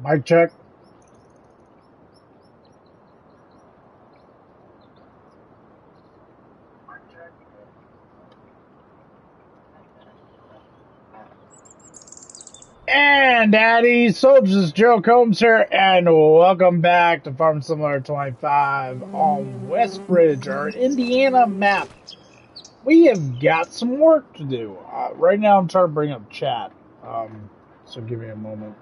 Mic check. And Daddy Soldiers, Joe Combs here, and welcome back to Farm Simulator 25 on Westbridge, our Indiana map. We have got some work to do. Right now I'm trying to bring up chat, so give me a moment.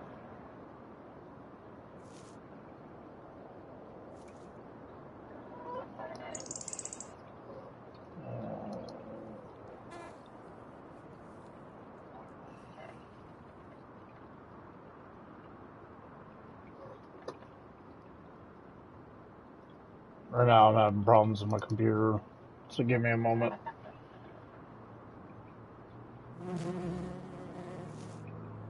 Right now I'm having problems with my computer, so give me a moment.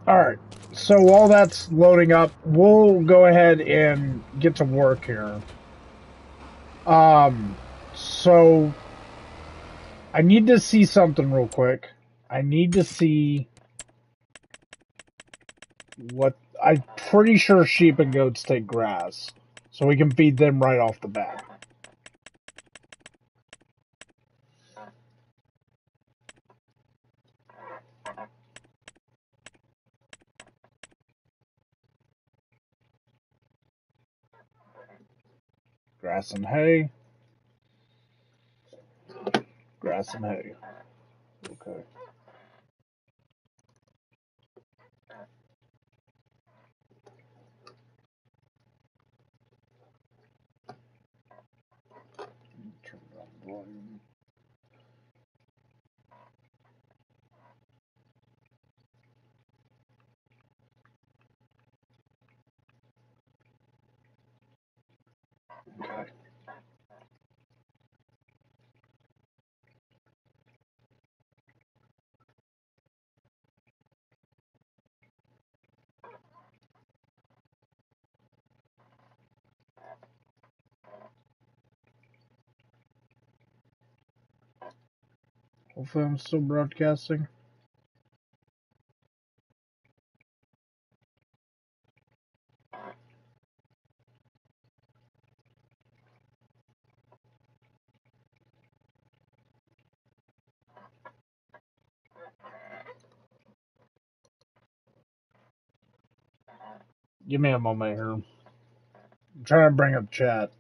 Alright, so while that's loading up, we'll go ahead and get to work here. So I need to see something real quick. I need to see what... I'm pretty sure sheep and goats take grass, so we can feed them right off the bat. Grass and hay. Grass and hay. Okay. Turn down the volume. Okay. Hopefully I'm still broadcasting. Give me a moment here. I'm trying to bring up chat.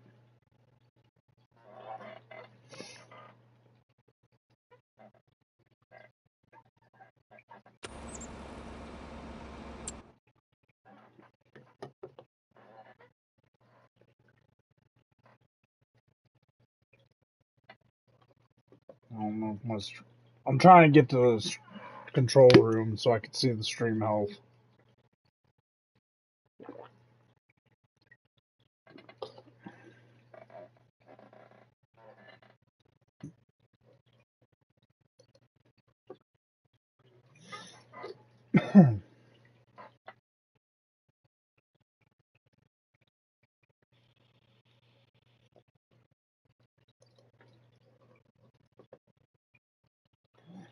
I don't know if I'm trying to get to the control room so I can see the stream health.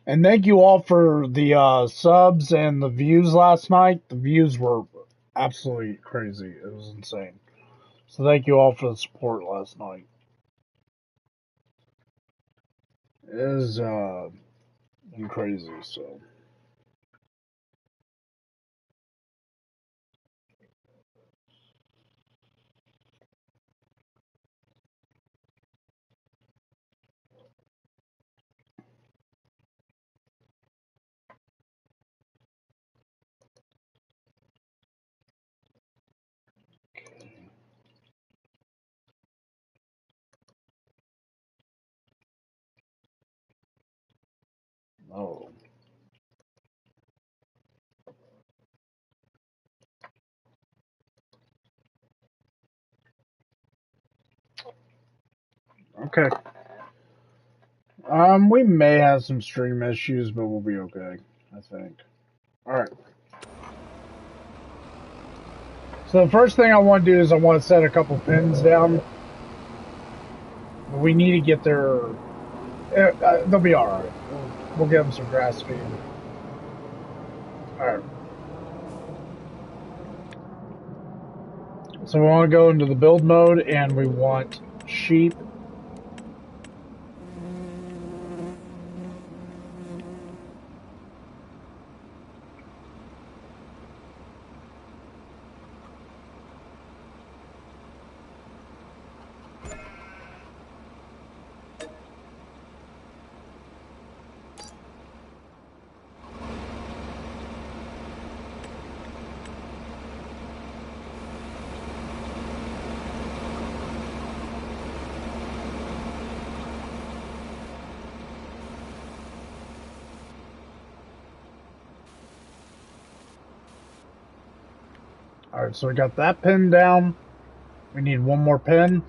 And thank you all for the subs and the views last night. The views were absolutely crazy. It was insane. So thank you all for the support last night. It was crazy, so. Oh. Okay. We may have some stream issues, but we'll be okay, I think. Alright. So the first thing I want to do is I want to set a couple pins down. But we need to get their... they'll be alright. We'll give them some grass feed. Alright. So we want to go into the build mode, and we want sheep. Alright, so we got that pin down. We need one more pin.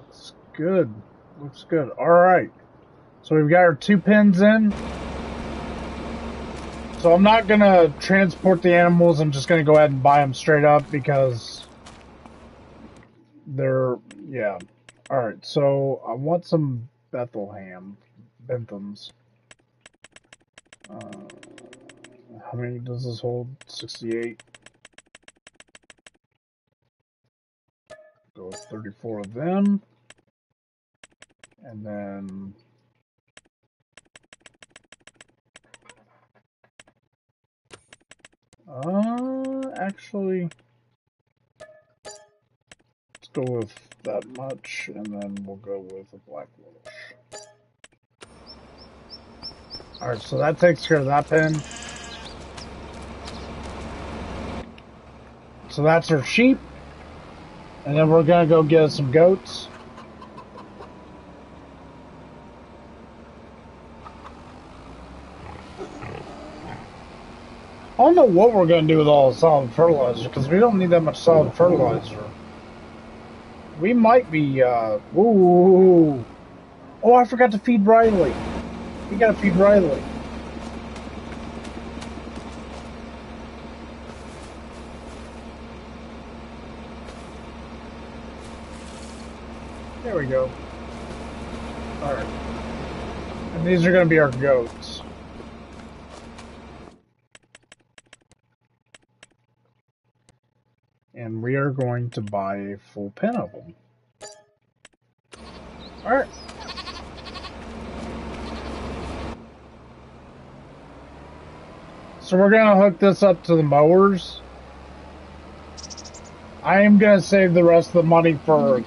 Looks good. Looks good. Alright. So we've got our 2 pins in. So I'm not going to transport the animals. I'm just going to go ahead and buy them straight up because they're, yeah. Alright, so I want some Benthams. How many does this hold? 68. Go with 34 of them. And then actually, let's go with that much, and then we'll go with a black Welsh. Alright, so that takes care of that pin. So that's our sheep. And then we're gonna go get some goats. I don't know what we're going to do with all the solid fertilizer, because we don't need that much solid fertilizer. We might be, ooh. Oh, I forgot to feed Riley. We got to feed Riley. There we go. Alright. And these are going to be our goats. And we are going to buy a full pen of them. Alright. So we're going to hook this up to the mowers. I am going to save the rest of the money for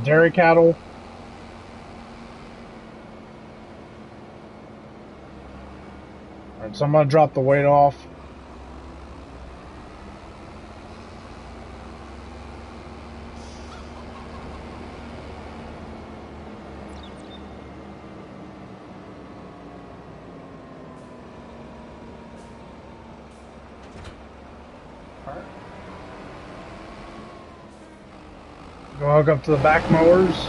dairy cattle. Alright, so I'm going to drop the weight off. Go hook up to the back mowers.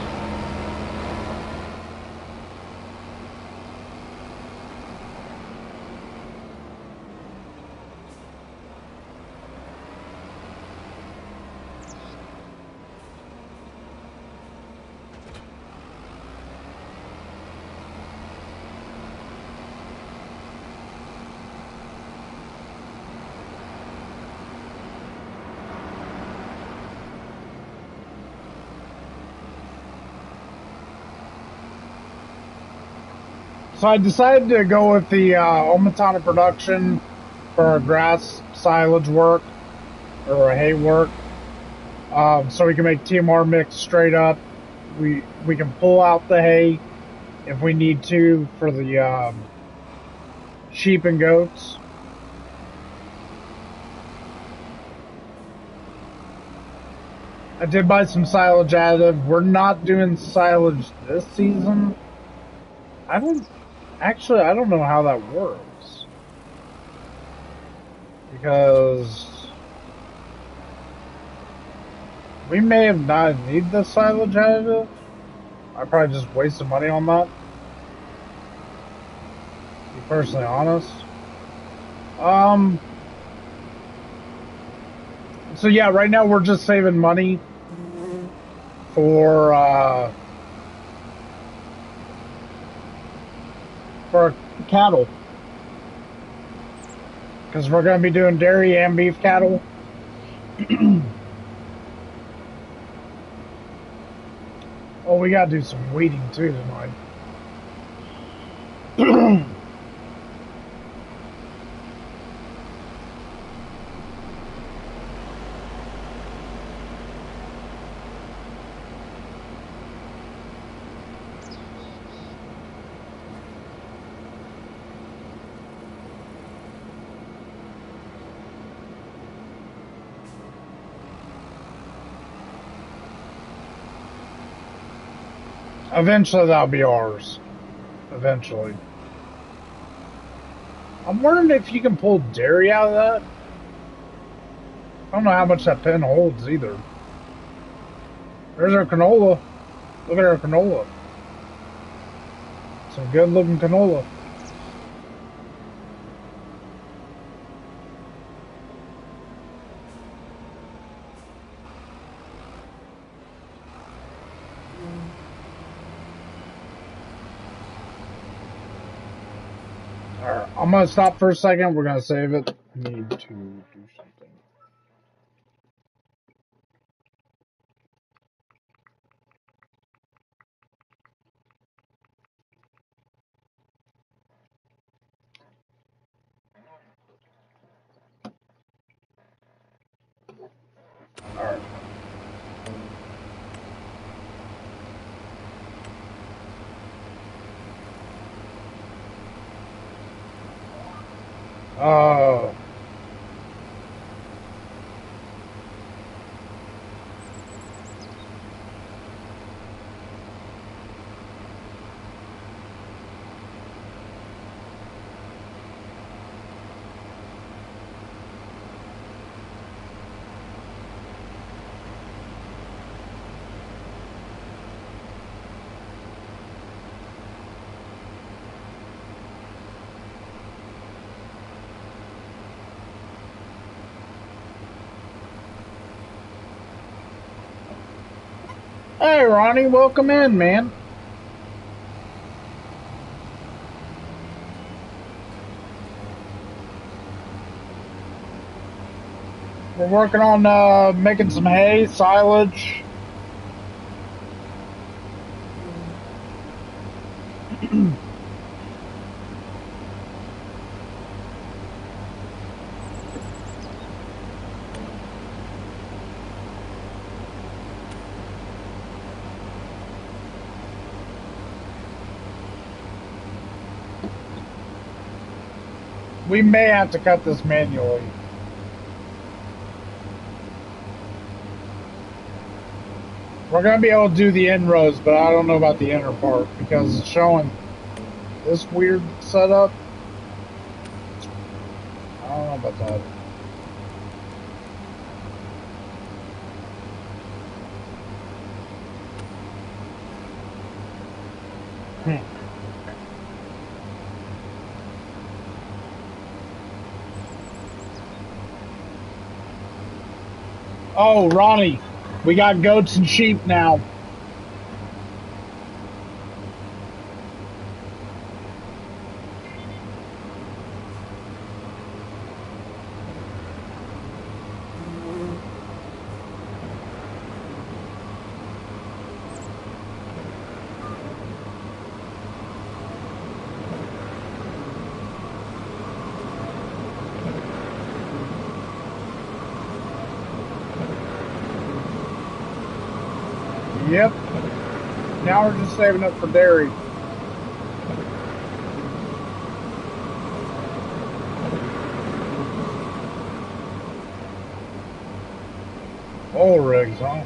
So I decided to go with the Omatana production for our grass silage work, or hay work. So we can make TMR mix straight up. We can pull out the hay if we need to for the sheep and goats. I did buy some silage additive. We're not doing silage this season. I don't know how that works. because we may have not need the silage additive. I probably just wasted money on that. To be personally honest. So yeah, right now we're just saving money for cattle. Because we're going to be doing dairy and beef cattle. Oh, we got to do some weeding too tonight. Eventually that'll be ours. Eventually. I'm wondering if you can pull dairy out of that. I don't know how much that pen holds either. There's our canola. Look at our canola. Some good looking canola. Alright, I'm gonna stop for a second. We're gonna save it. I need to do something. Alright. Hey, Ronnie, welcome in, man. We're working on making some hay, silage. We may have to cut this manually. We're going to be able to do the inroads, but I don't know about the inner part because it's showing this weird setup. I don't know about that. Oh, Ronnie, we got goats and sheep now. Yep. Now we're just saving up for dairy. Oil rigs, huh?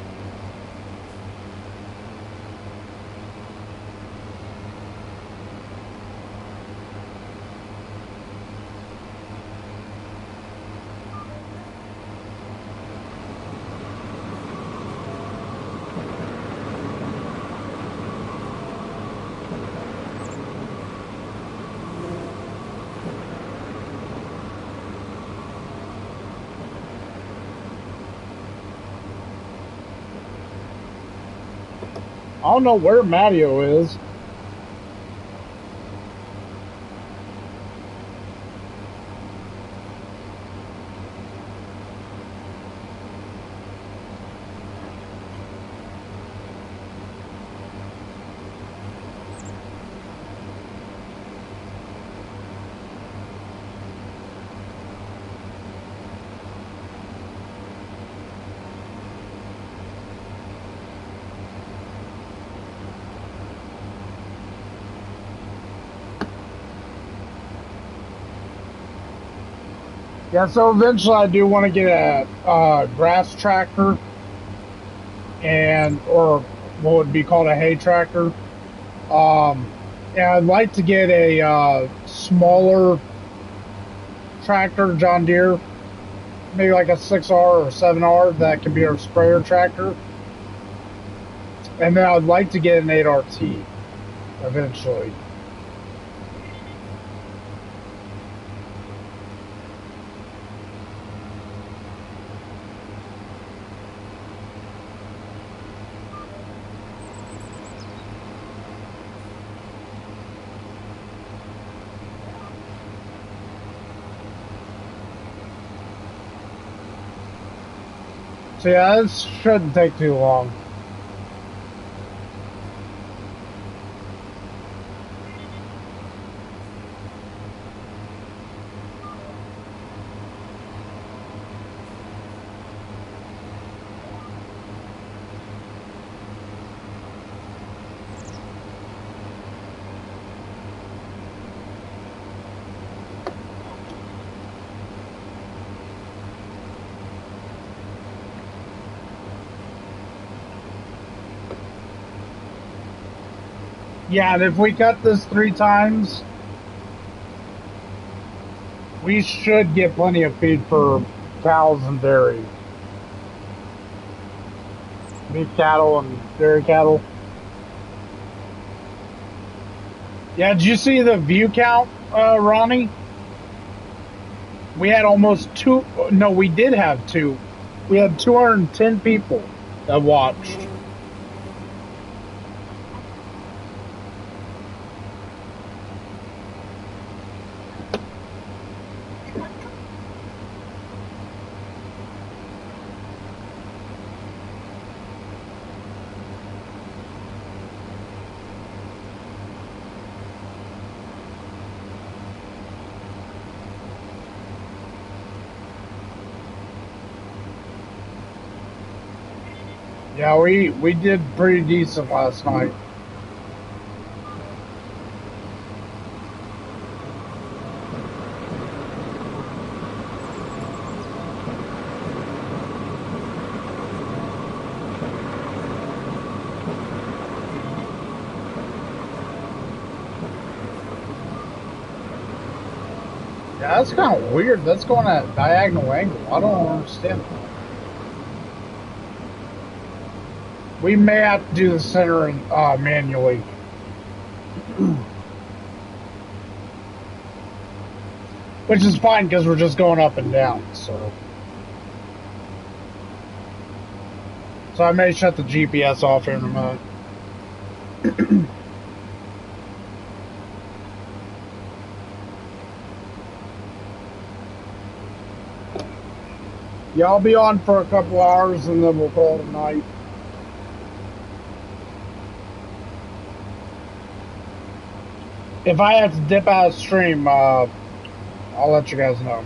I don't know where Matteo is. Yeah, so eventually I do want to get a grass tractor or what would be called a hay tractor. And I'd like to get a smaller tractor, John Deere, maybe like a 6R or 7R that can be our sprayer tractor. And then I'd like to get an 8RT eventually. So yeah, this shouldn't take too long. Yeah, and if we cut this 3 times, we should get plenty of feed for cows and dairy. Beef cattle and dairy cattle. Yeah, did you see the view count, Ronnie? We had almost 2, no, we did have 2. We had 210 people that watched. Yeah, we did pretty decent last night. Yeah, that's kind of weird. That's going at a diagonal angle. I don't understand. We may have to do the centering manually. Which is fine because we're just going up and down, so I may shut the GPS off here in a minute. Yeah, I'll be on for a couple hours and then we'll call it a night. If I have to dip out of stream, I'll let you guys know.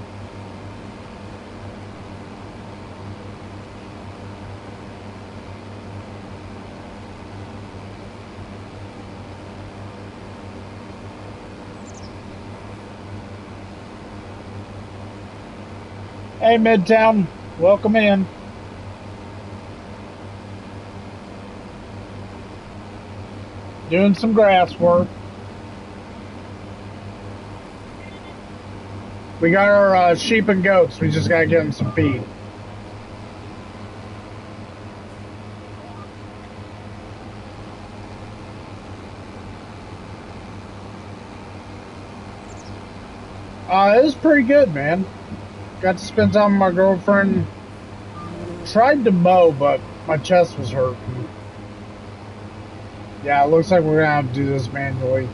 Hey, Midtown, welcome in. Doing some grass work. We got our sheep and goats. We just gotta get them some feed. It was pretty good, man. Got to spend time with my girlfriend. Tried to mow, but my chest was hurting. Yeah, it looks like we're gonna have to do this manually.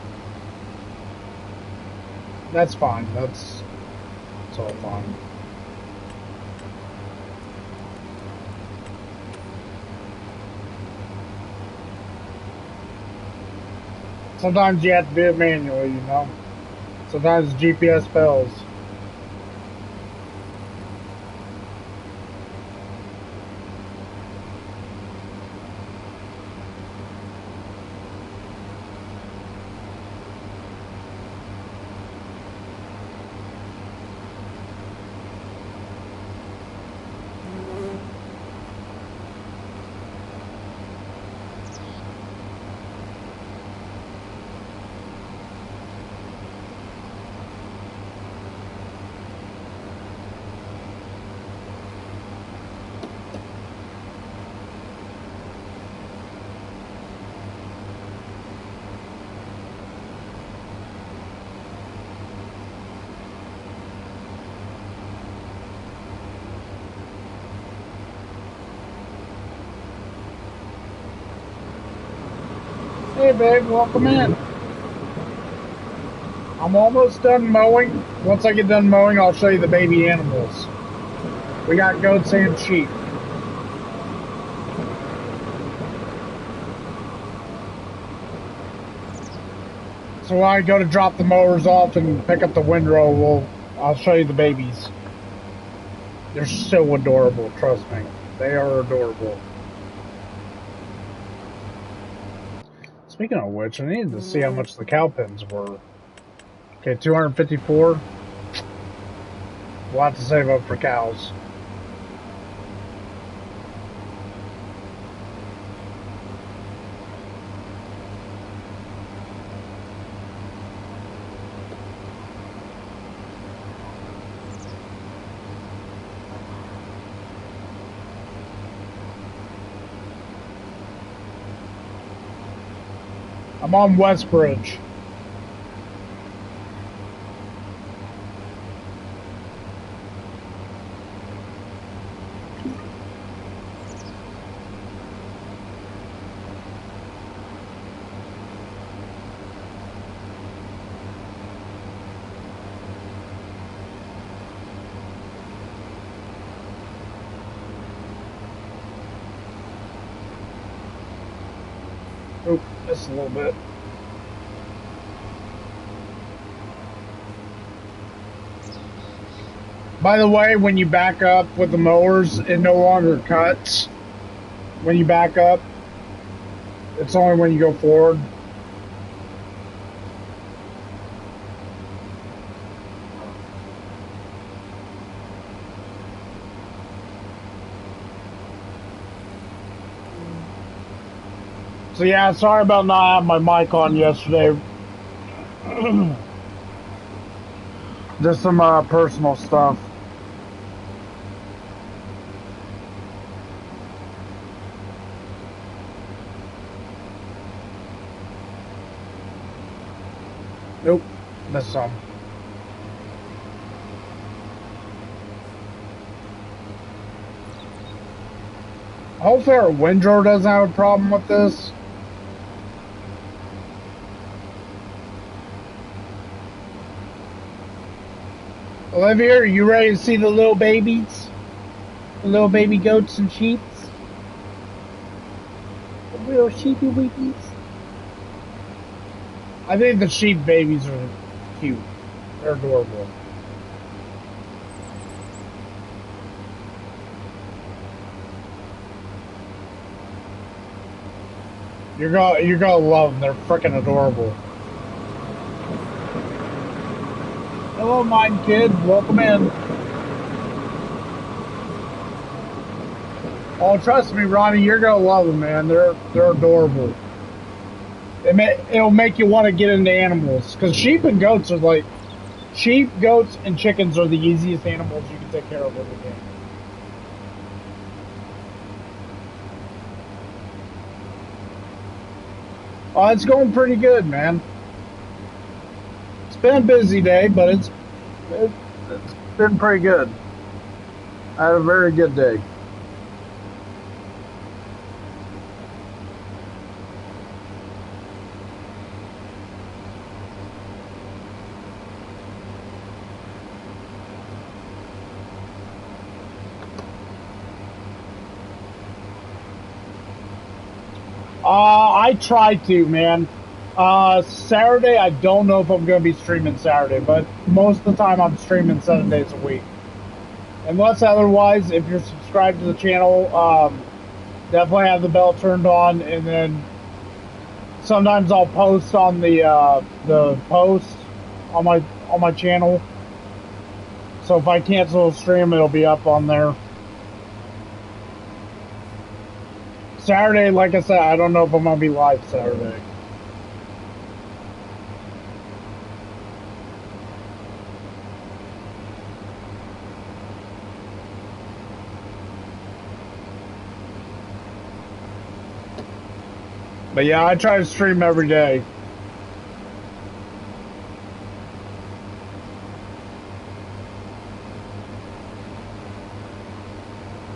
That's fine. That's all fine. Sometimes you have to do it manually, you know. Sometimes GPS fails. Hey babe, welcome in. I'm almost done mowing. Once I get done mowing, I'll show you the baby animals. We got goats and sheep. So when I go to drop the mowers off and pick up the windrow, I'll show you the babies. They're so adorable, trust me. They are adorable. Speaking of which, I needed to see how much the cow pens were. Okay, 254. We'll have to save up for cows. I'm on Westbridge. Oop, just a little bit. By the way, when you back up with the mowers, it no longer cuts. When you back up, it's only when you go forward. So yeah, sorry about not having my mic on yesterday. Just some personal stuff. Nope, missed some. Hopefully our windrow doesn't have a problem with this. Olivia, are you ready to see the little babies? The little baby goats and sheep? The little sheepy weepies? I think the sheep babies are cute. They're adorable. You're gonna love them. They're freaking adorable. Hello, mine kid. Welcome in. Oh, trust me, Ronnie. You're gonna love them, man. They're adorable. It'll make you want to get into animals, because sheep and goats are like sheep, goats, and chickens are the easiest animals you can take care of in the game. Oh, it's going pretty good, man. It's been a busy day, but it's been pretty good. I had a very good day. I try to, man. Saturday, I don't know if I'm going to be streaming Saturday, but most of the time I'm streaming 7 days a week. Unless otherwise, if you're subscribed to the channel, definitely have the bell turned on, and then sometimes I'll post on the post on my channel. So if I cancel a stream, it'll be up on there. Saturday, like I said, I don't know if I'm gonna be live Saturday. But yeah, I try to stream every day.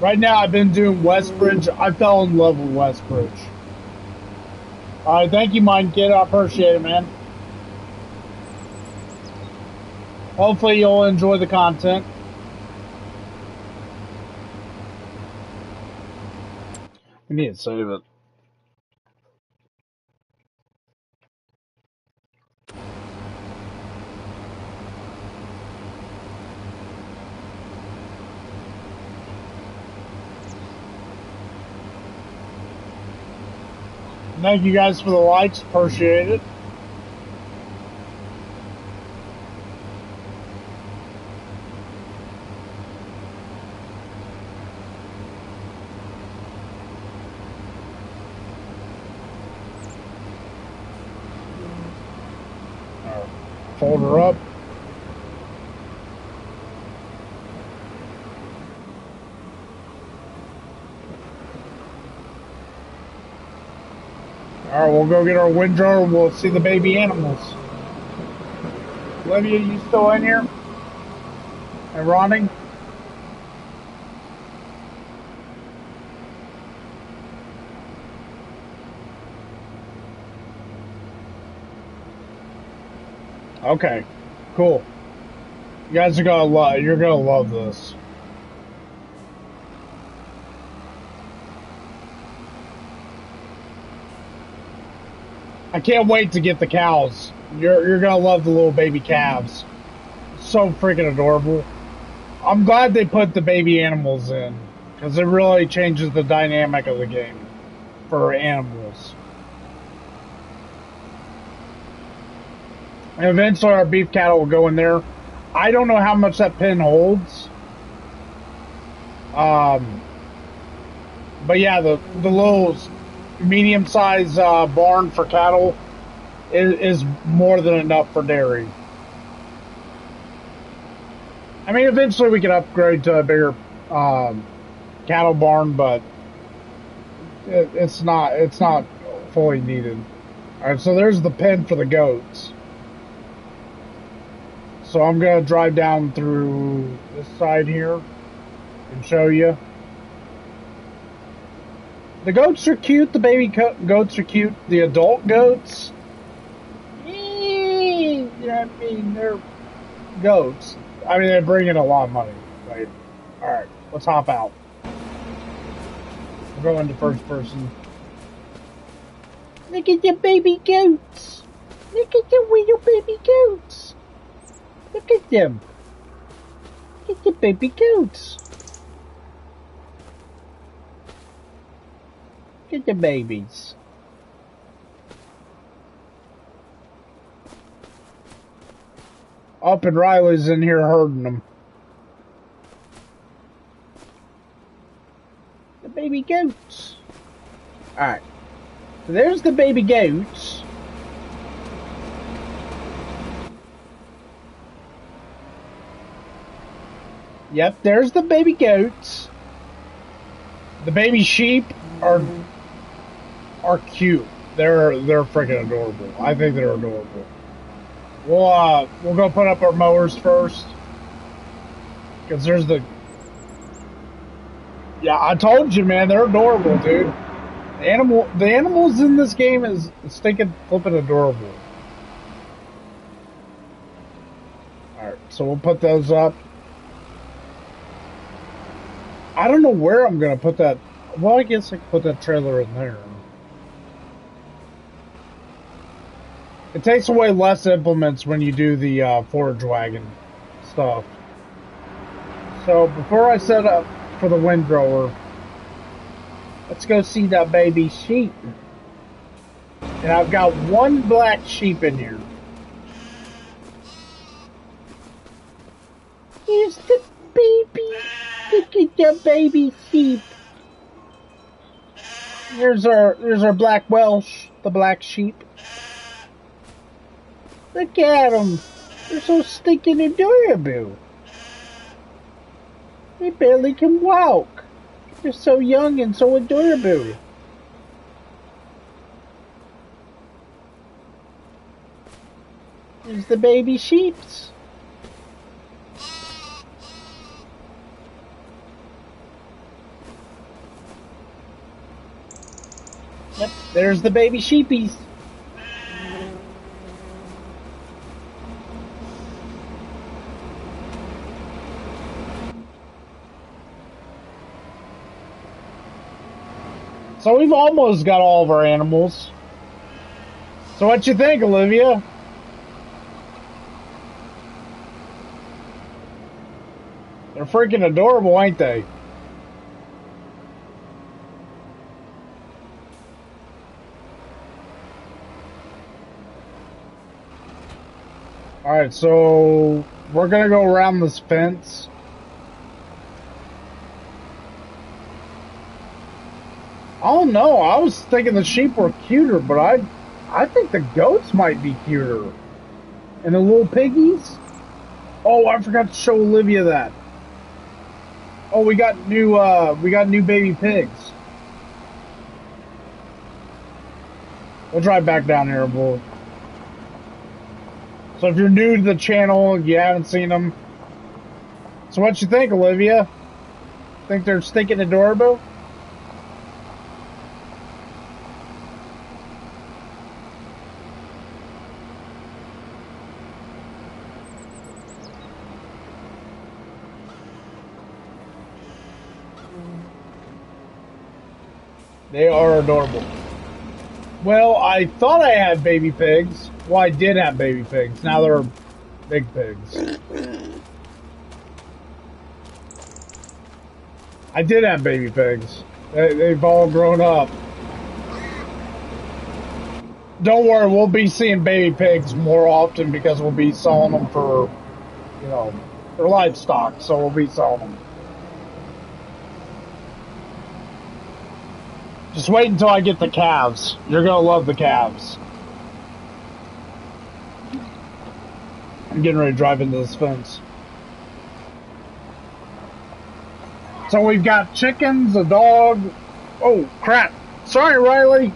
Right now, I've been doing Westbridge. I fell in love with Westbridge. Alright, thank you, Mind Kid. I appreciate it, man. Hopefully, you'll enjoy the content. We need to save it. Thank you guys for the likes. Appreciate it. Fold her up. Alright, we'll go get our windrower and we'll see the baby animals. Olivia, you still in here? And Ronnie? Okay, cool. You guys are you're gonna love this. I can't wait to get the cows. You're gonna love the little baby calves. So freaking adorable. I'm glad they put the baby animals in, because it really changes the dynamic of the game for animals. And eventually our beef cattle will go in there. I don't know how much that pen holds. But yeah, the little medium-sized barn for cattle is more than enough for dairy. I mean, eventually we can upgrade to a bigger cattle barn, but it's not fully needed. All right, so there's the pen for the goats. So I'm gonna drive down through this side here and show you. The goats are cute. The baby goats are cute. The adult goats, you know what I mean? They're goats. I mean, they bring in a lot of money. Right? All right, let's hop out. We'll go into first person. Look at the baby goats. Look at the little baby goats. Look at them. Look at the baby goats. Look at the babies. Up and Riley's in here herding them. The baby goats. Alright. So there's the baby goats. Yep, there's the baby goats. The baby sheep are cute. They're freaking adorable. I think they're adorable. We'll go put up our mowers first, because there's the. Yeah, I told you, man, they're adorable, dude. The animals in this game is stinking flipping adorable. All right, so we'll put those up. I don't know where I'm gonna put that. Well, I guess I can put that trailer in there. It takes away less implements when you do the forage wagon stuff. So before I set up for the windrower, let's go see that baby sheep. And I've got one black sheep in here. Here's the baby. Look at the baby sheep. There's our black Welsh, the black sheep. Look at them. They're so stinking adorable. They barely can walk. They're so young and so adorable. There's the baby sheeps. Yep, there's the baby sheepies. So we've almost got all of our animals. So what you think, Olivia? They're freaking adorable, ain't they? Alright, so we're gonna go around this fence. I don't know. I was thinking the sheep were cuter, but I think the goats might be cuter. And the little piggies. Oh, I forgot to show Olivia that. Oh, we got new baby pigs. We'll drive back down here, boy. So if you're new to the channel, you haven't seen them. So what you think, Olivia? Think they're stinking adorable? They are adorable. Well, I thought I had baby pigs. Well, I did have baby pigs. Now they're big pigs. I did have baby pigs. They've all grown up. Don't worry, we'll be seeing baby pigs more often because we'll be selling them for, you know, they're livestock, so we'll be selling them. Just wait until I get the calves. You're gonna love the calves. I'm getting ready to drive into this fence. So we've got chickens, a dog. Oh, crap. Sorry, Riley.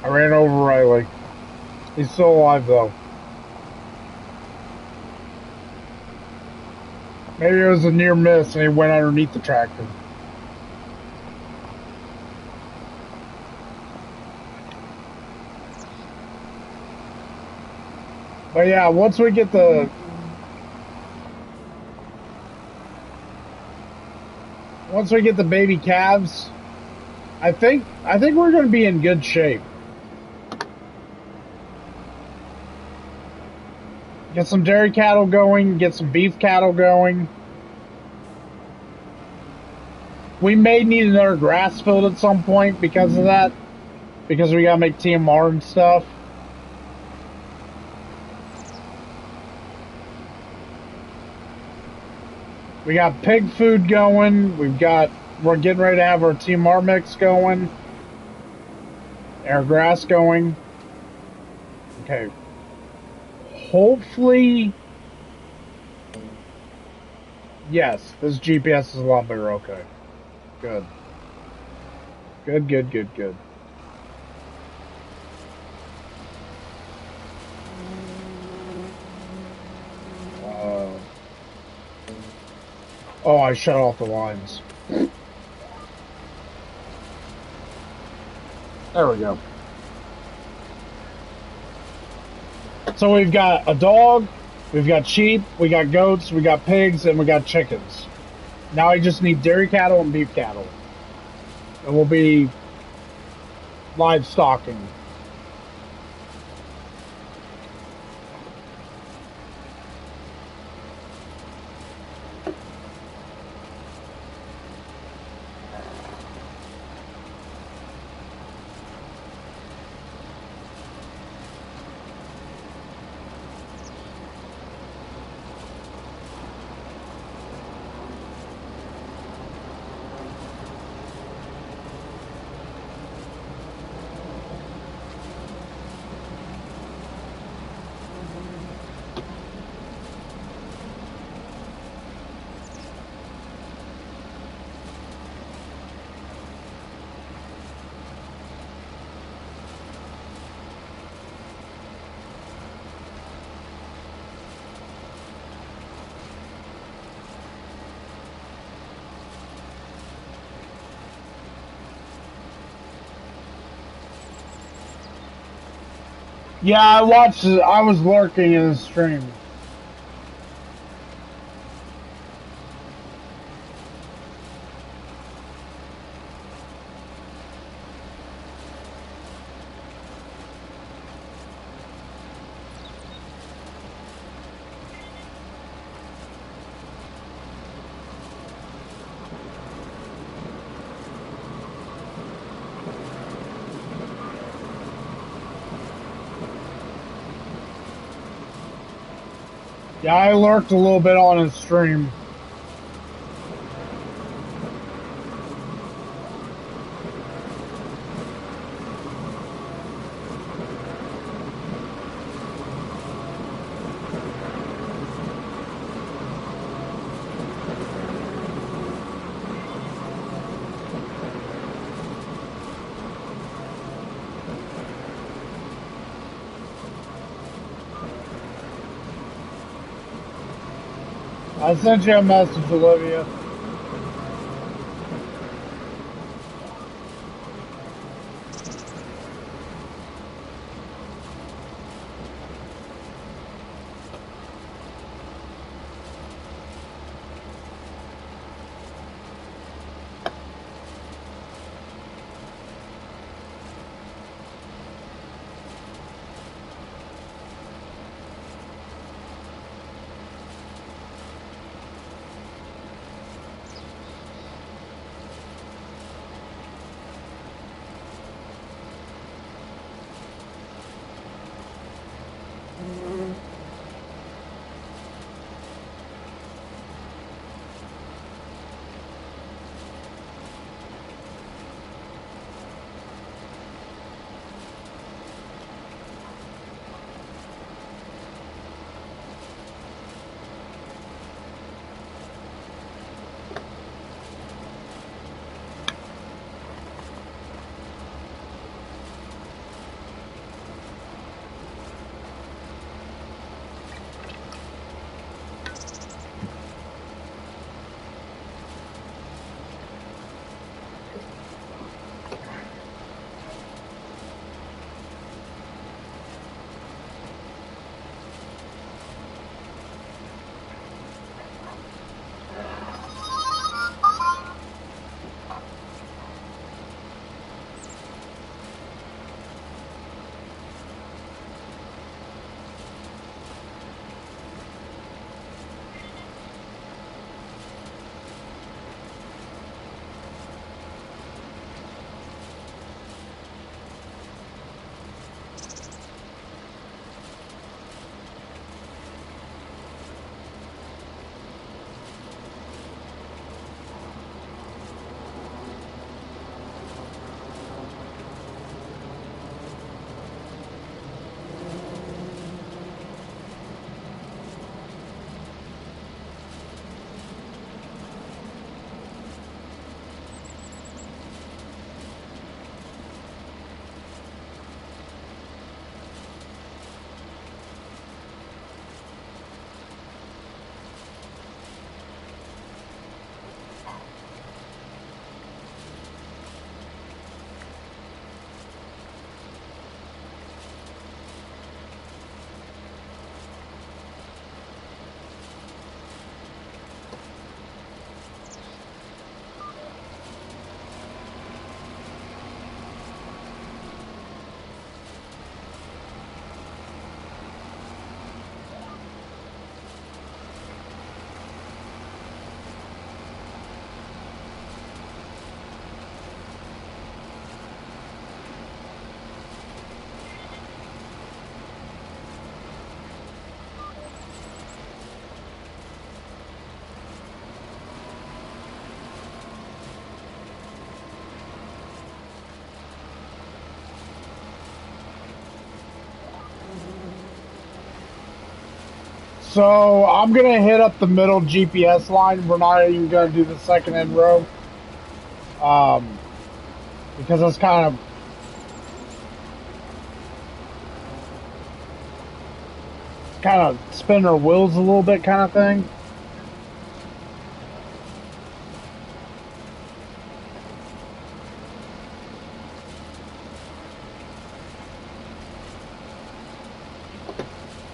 I ran over Riley. He's still alive, though. Maybe it was a near miss and he went underneath the tractor. But yeah, once we get the baby calves, I think we're going to be in good shape. Get some dairy cattle going, get some beef cattle going. We may need another grass field at some point because of that, because we got to make TMR and stuff. We got pig food going. We're getting ready to have our TMR mix going. Our grass going. Okay. Hopefully. Yes, this GPS is a lot better. Okay. Good. Good. Oh, I shut off the lines. There we go. So we've got a dog, we've got sheep, we got goats, we got pigs, and we got chickens. Now I just need dairy cattle and beef cattle. And we'll be livestocking. Yeah, I watched it. I was lurking in the stream. Yeah, I lurked a little bit on his stream. I sent you a message, Olivia. So I'm gonna hit up the middle GPS line. We're not even gonna do the second end row, because that's kind of spin our wheels a little bit, kind of thing.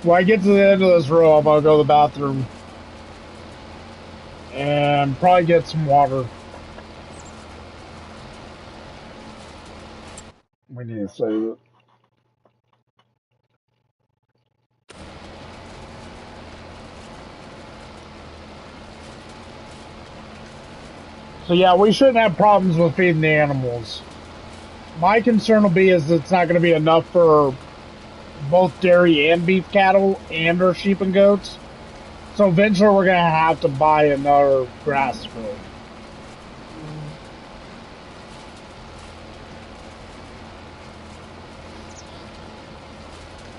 When I get to the end of this row, I'm gonna go to the bathroom and probably get some water. We need to save it. So yeah, we shouldn't have problems with feeding the animals. My concern will be is it's not going to be enough for both dairy and beef cattle and our sheep and goats. So eventually we're going to have to buy another grass field.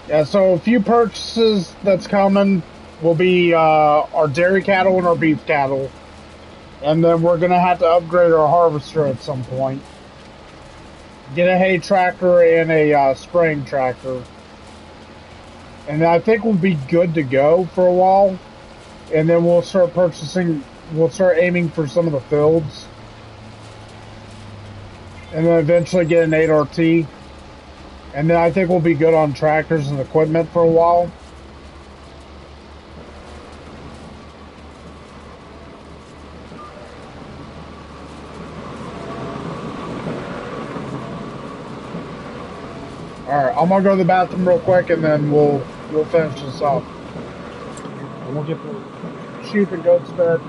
Yeah, so a few purchases that's coming will be our dairy cattle and our beef cattle. And then we're going to have to upgrade our harvester at some point. Get a hay tractor and a spraying tractor. And I think we'll be good to go for a while. And then we'll start aiming for some of the fields. And then eventually get an 8RT. And then I think we'll be good on tractors and equipment for a while. Alright, I'm gonna go to the bathroom real quick and then we'll finish this off. And we'll get the sheep and goats fed.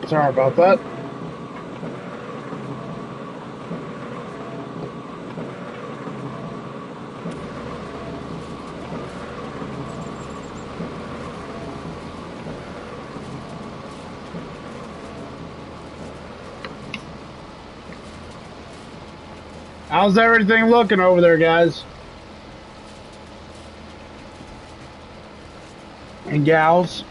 Sorry about that. How's everything looking over there, guys and gals?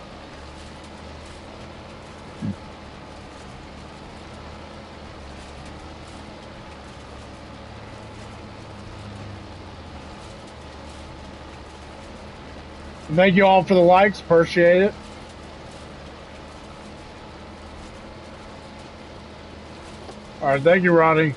Thank you all for the likes. Appreciate it. All right, thank you, Ronnie.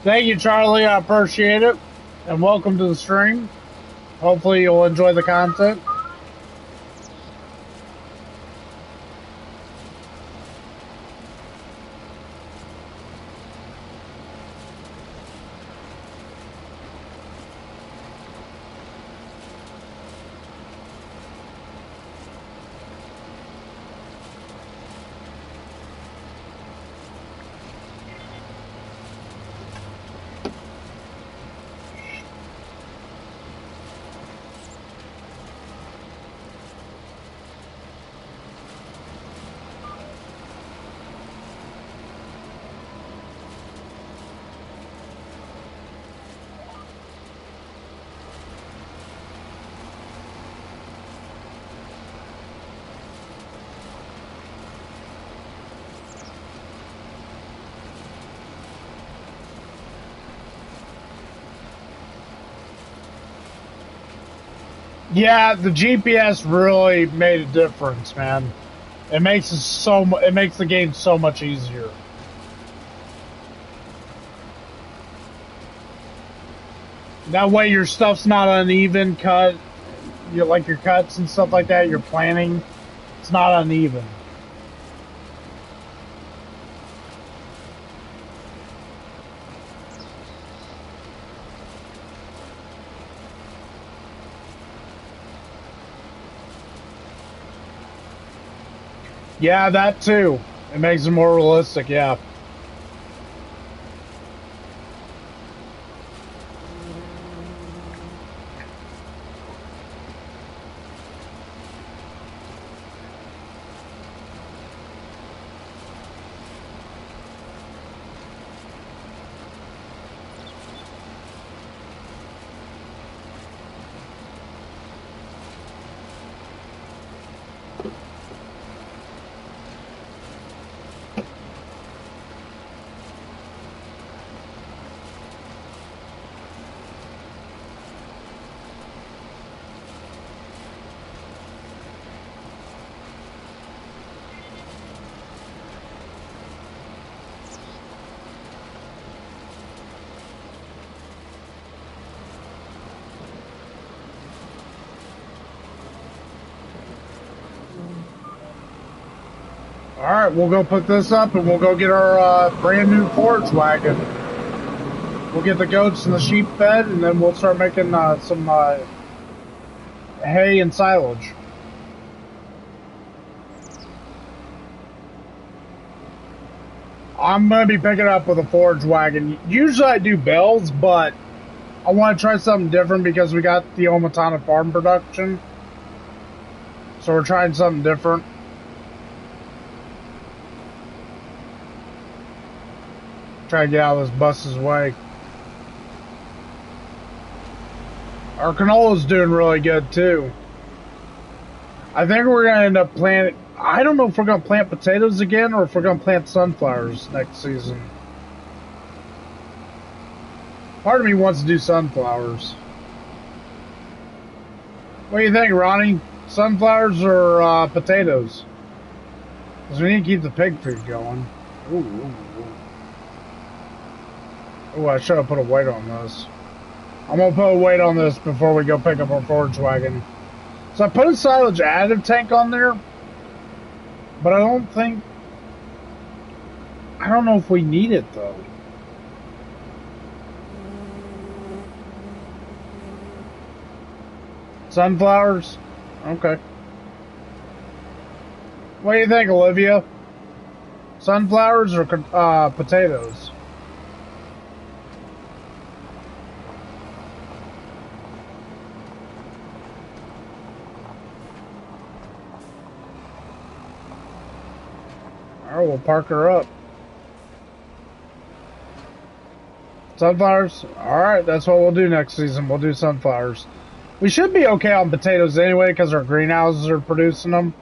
Thank you, Charlie. I appreciate it. And welcome to the stream. Hopefully you'll enjoy the content. Yeah, the GPS really made a difference, man. It makes it makes the game so much easier. That way your stuff's not uneven cut. Like your cuts and stuff like that, your planning, it's not uneven. Yeah, that too. It makes it more realistic, yeah. Alright, we'll go put this up and we'll go get our brand new forage wagon. We'll get the goats and the sheep fed and then we'll start making some hay and silage. I'm going to be picking up with a forage wagon. Usually I do bells, but I want to try something different because we got the Omatana farm production. So we're trying something different. Try to get out of this bus's way. Our canola's doing really good too. I think we're going to end up planting... I don't know if we're going to plant potatoes again or if we're going to plant sunflowers next season. Part of me wants to do sunflowers. What do you think, Ronnie? Sunflowers or potatoes? Because we need to keep the pig food going. Ooh, ooh, ooh. Oh, I should have put a weight on this. I'm going to put a weight on this before we go pick up our forage wagon. So I put a silage additive tank on there. But I don't know if we need it, though. Sunflowers? Okay. What do you think, Olivia? Sunflowers or potatoes? Alright, we'll park her up. Sunflowers? Alright, that's what we'll do next season. We'll do sunflowers. We should be okay on potatoes anyway because our greenhouses are producing them.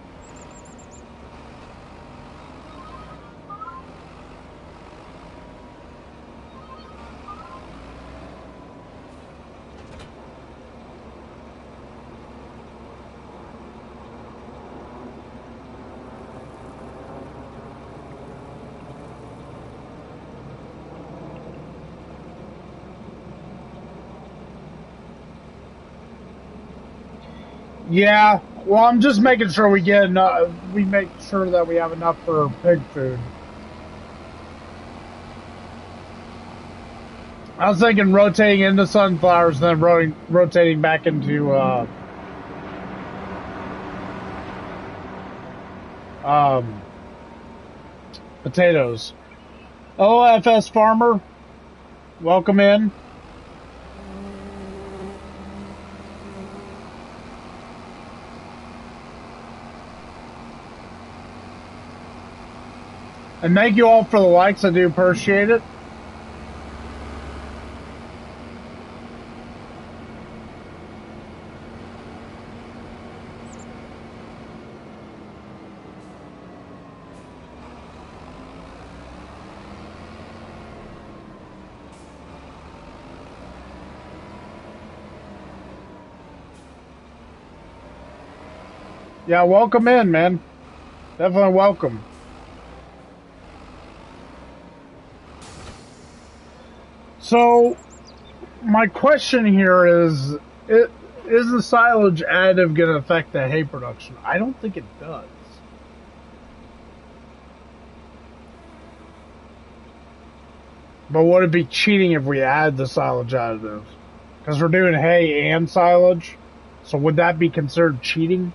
Yeah, well, I'm just making sure we get enough. We make sure that we have enough for pig food. I was thinking rotating into sunflowers, then rotating back into potatoes. OFS Farmer, welcome in. And thank you all for the likes. I do appreciate it. Yeah, welcome in, man. Definitely welcome. So, my question here is the silage additive going to affect the hay production? I don't think it does. But would it be cheating if we add the silage additive? Because we're doing hay and silage. So would that be considered cheating?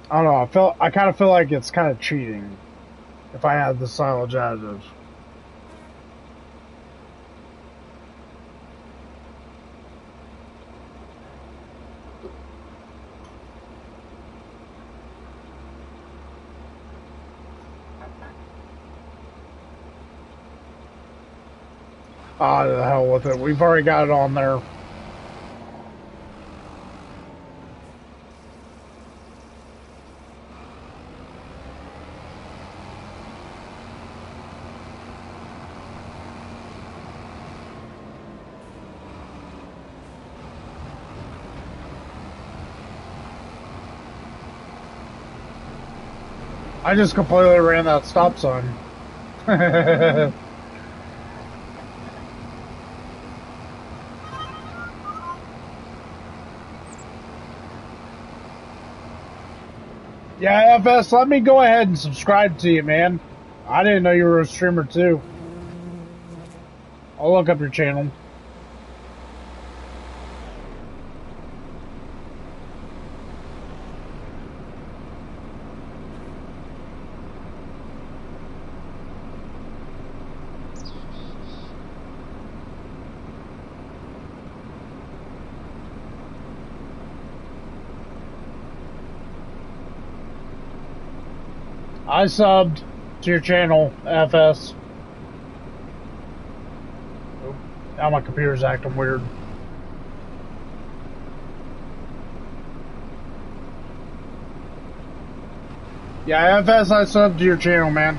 I don't know. I kind of feel like it's kind of cheating if I add the silage additive. Ah, the hell with it. We've already got it on there. I just completely ran that stop sign. Yeah, FS, let me go ahead and subscribe to you, man. I didn't know you were a streamer, too. I'll look up your channel. I subbed to your channel, FS. Oh, now my computer's acting weird. Yeah, FS, I subbed to your channel, man.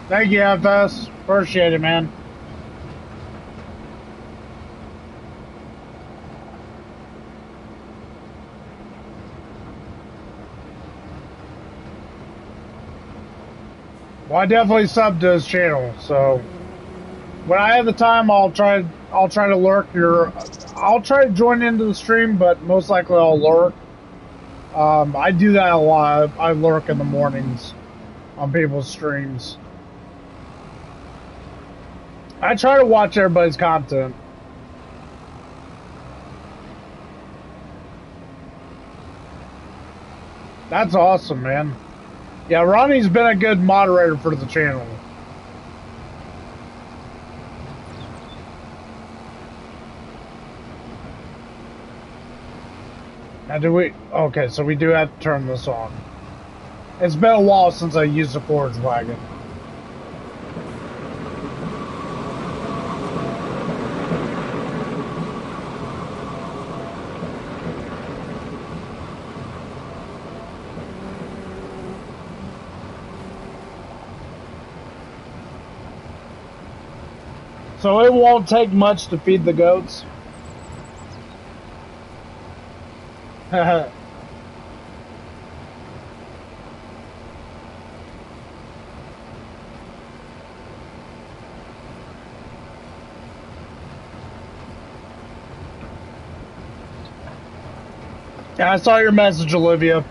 Thank you, FS. Appreciate it, man. Well, I definitely subbed to his channel, so When I have the time, I'll try to lurk your. I'll try to join into the stream, but most likely I'll lurk. I do that a lot. I lurk in the mornings on people's streams. I try to watch everybody's content. That's awesome, man. Yeah, Ronnie's been a good moderator for the channel. Now do we... Okay, so we do have to turn this on. It's been a while since I used the forage wagon. So it won't take much to feed the goats. Yeah, I saw your message, Olivia.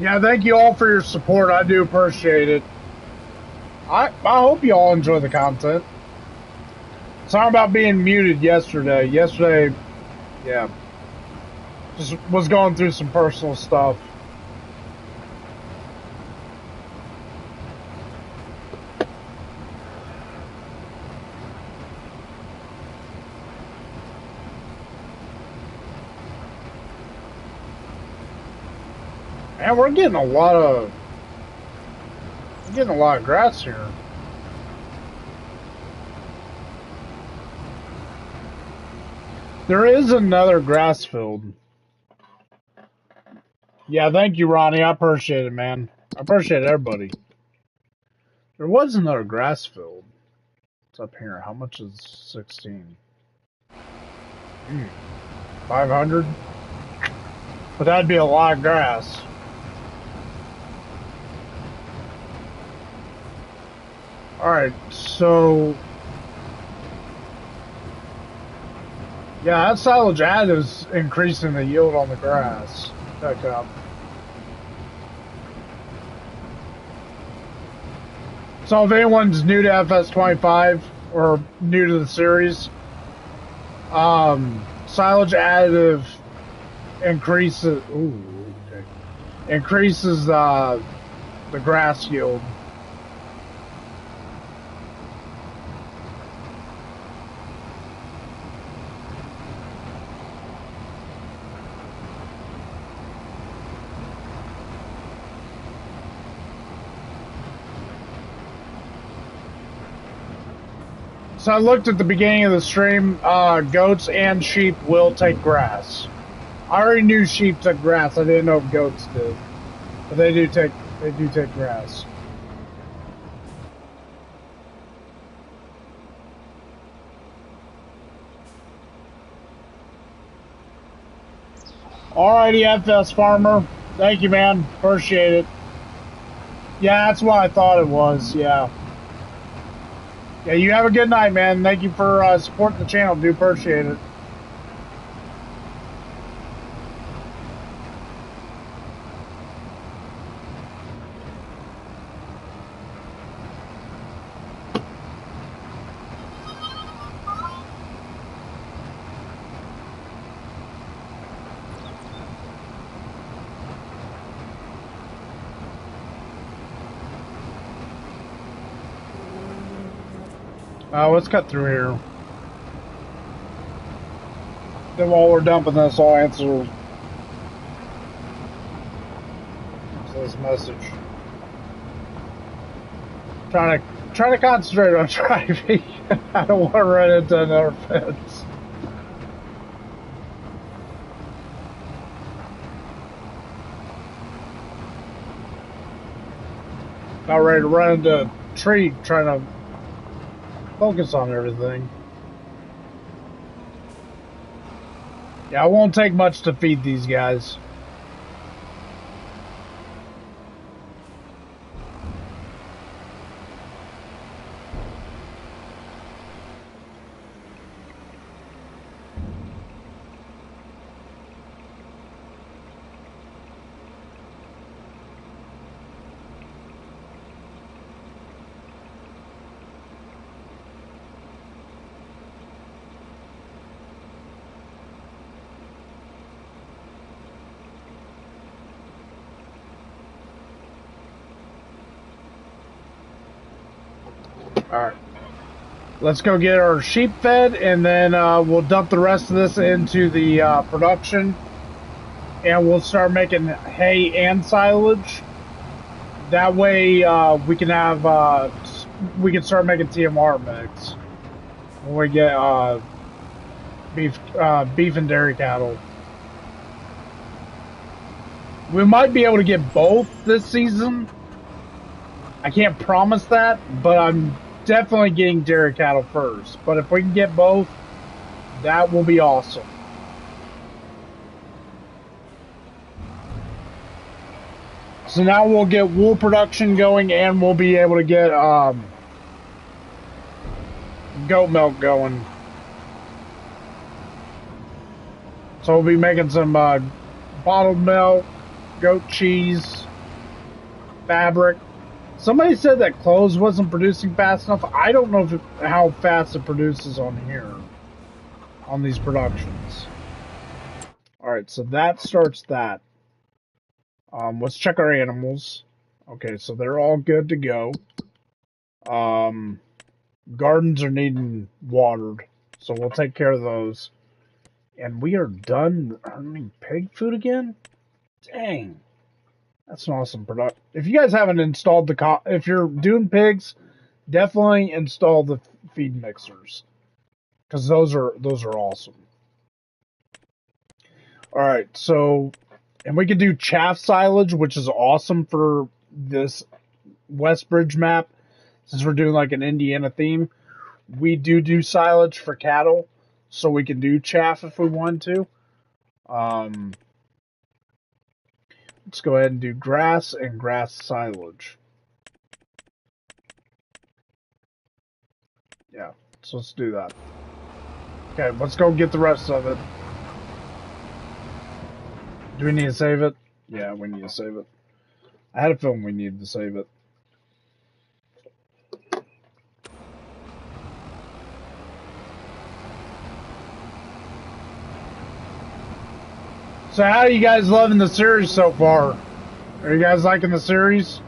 Yeah, thank you all for your support. I do appreciate it. I hope you all enjoy the content. Sorry about being muted yesterday. Yesterday, yeah, just was going through some personal stuff. Man, we're getting a lot of grass here. There is another grass field. Yeah, thank you, Ronnie. I appreciate it, man. I appreciate everybody. There was another grass field. It's up here. How much is 16? 500? But that'd be a lot of grass. Alright, so... Yeah, that silage ad is increasing the yield on the grass. Check up. So if anyone's new to FS25 or new to the series, silage additive increases the grass yield. So I looked at the beginning of the stream, goats and sheep will take grass. I already knew sheep took grass, I didn't know if goats did. But they do take grass. Alrighty, FS Farmer. Thank you, man. Appreciate it. Yeah, that's what I thought it was, yeah. Yeah, you have a good night, man. Thank you for supporting the channel. Do appreciate it. Let's cut through here. Then while we're dumping this, I'll answer this message. Trying to concentrate on driving. I don't want to run into another fence. Not ready to run into a tree trying to focus on everything. Yeah, it won't take much to feed these guys. Alright. Let's go get our sheep fed, and then we'll dump the rest of this into the production. And we'll start making hay and silage. That way we can have we can start making TMR mix when we get beef and dairy cattle. We might be able to get both this season. I can't promise that, but I'm definitely getting dairy cattle first. But if we can get both, that will be awesome. So now we'll get wool production going, and we'll be able to get goat milk going. So we'll be making some bottled milk, goat cheese, fabric. Somebody said that clothes wasn't producing fast enough. I don't know how fast it produces on here, on these productions. Alright, so that starts that. Let's check our animals. Okay, so they're all good to go. Gardens are needing watered, so we'll take care of those. And we are done earning pig food again? Dang. That's an awesome product. If you guys haven't installed if you're doing pigs, definitely install the feed mixers, because those are awesome. All right, so, and we can do chaff silage, which is awesome for this Westbridge map, since we're doing like an Indiana theme. We do silage for cattle, so we can do chaff if we want to. Let's go ahead and do grass and grass silage. Yeah, so let's do that. Okay, let's go get the rest of it. Do we need to save it? Yeah, we need to save it. I had a feeling we needed to save it. So how are you guys loving the series so far? Are you guys liking the series?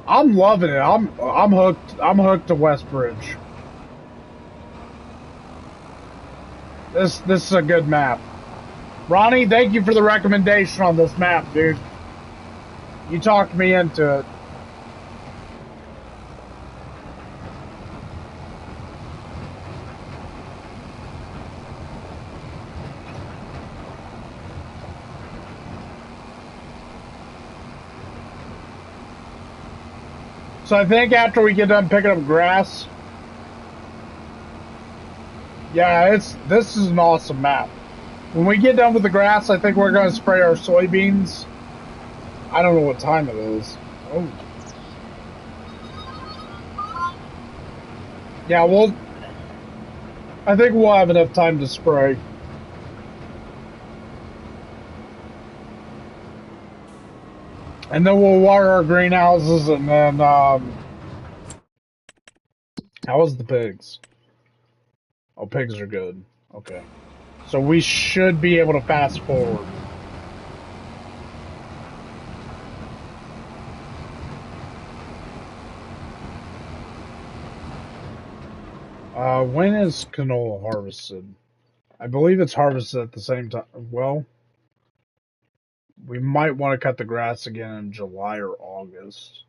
I'm loving it. I'm hooked. I'm hooked to Westbridge. This is a good map. Ronnie, thank you for the recommendation on this map, dude. You talked me into it. So I think after we get done picking up grass, yeah, this is an awesome map. When we get done with the grass, I think we're going to spray our soybeans. I don't know what time it is. Oh. Yeah, I think we'll have enough time to spray. And then we'll water our greenhouses, and then, how was the pigs? Oh, pigs are good. Okay. So we should be able to fast forward. When is canola harvested? I believe it's harvested at the same time. Well, we might want to cut the grass again in July or August.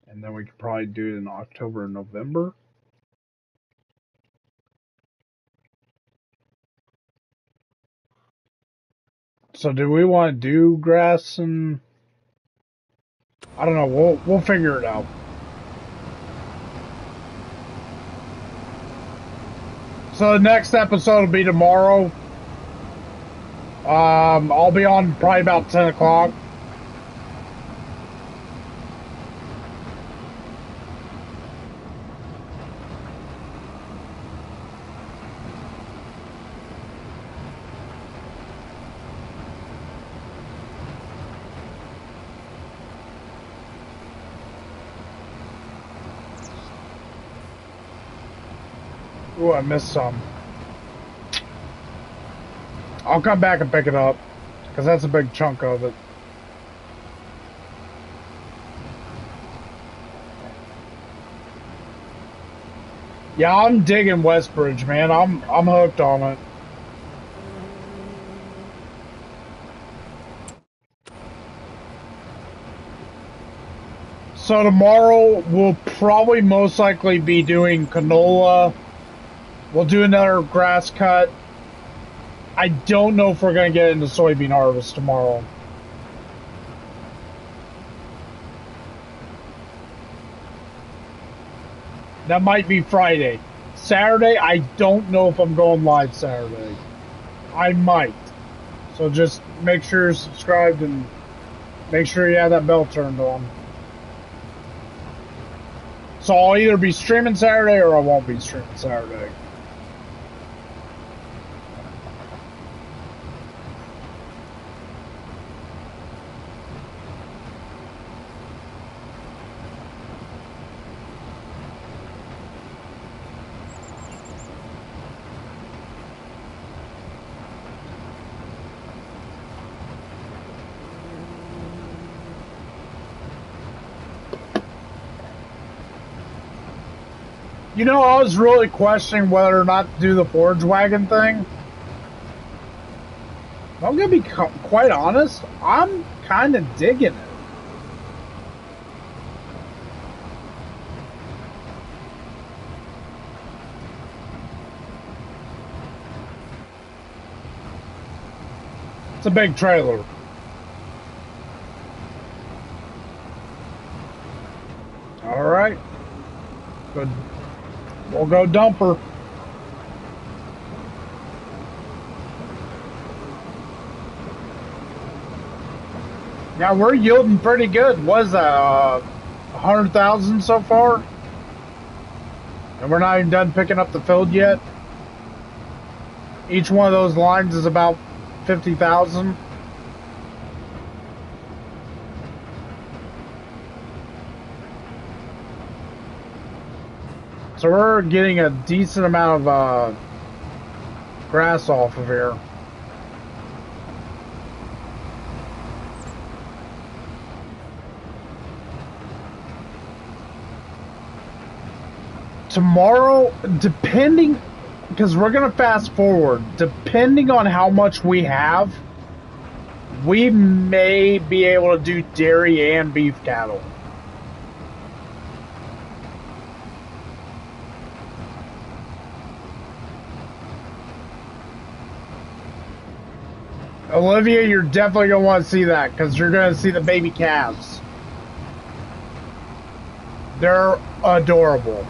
And then we could probably do it in October and November. So do we want to do grass and... I don't know. We'll figure it out. So the next episode will be tomorrow. I'll be on probably about 10 o'clock. Ooh, I missed some. I'll come back and pick it up, because that's a big chunk of it. Yeah, I'm digging Westbridge, man. I'm hooked on it. So tomorrow we'll probably most likely be doing canola. We'll do another grass cut. I don't know if we're gonna get into soybean harvest tomorrow. That might be Friday. Saturday, I don't know if I'm going live Saturday. I might. So just make sure you're subscribed and make sure you have that bell turned on. So I'll either be streaming Saturday or I won't be streaming Saturday. You know, I was really questioning whether or not to do the forge wagon thing. I'm gonna be quite honest, I'm kind of digging it. It's a big trailer. All right. Good. We'll go dumper. Now we're yielding pretty good. Was that 100,000 so far? And we're not even done picking up the field yet. Each one of those lines is about 50,000. So we're getting a decent amount of grass off of here. Tomorrow, depending, because we're going to fast forward, depending on how much we have, we may be able to do dairy and beef cattle. Olivia, you're definitely going to want to see that because you're going to see the baby calves. They're adorable.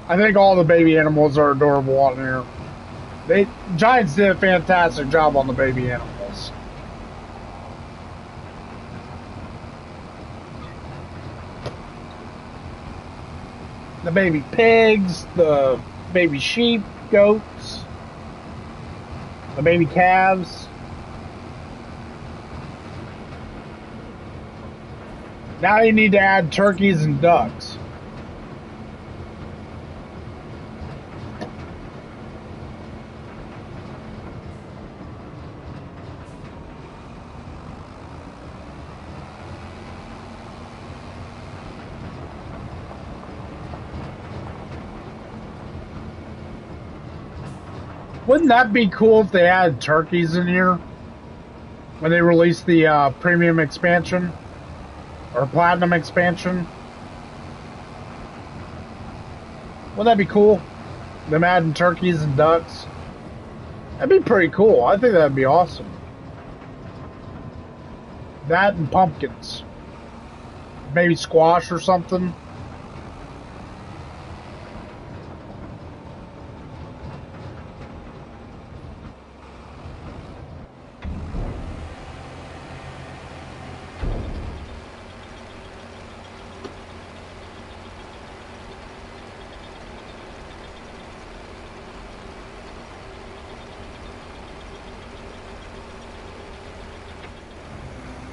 I think all the baby animals are adorable on here. Giants did a fantastic job on the baby animals. The baby pigs, the baby sheep, goats, the baby calves. Now you need to add turkeys and ducks. Wouldn't that be cool if they had turkeys in here when they release the premium expansion or platinum expansion? Wouldn't that be cool? Them adding turkeys and ducks? That'd be pretty cool. I think that'd be awesome. That and pumpkins. Maybe squash or something.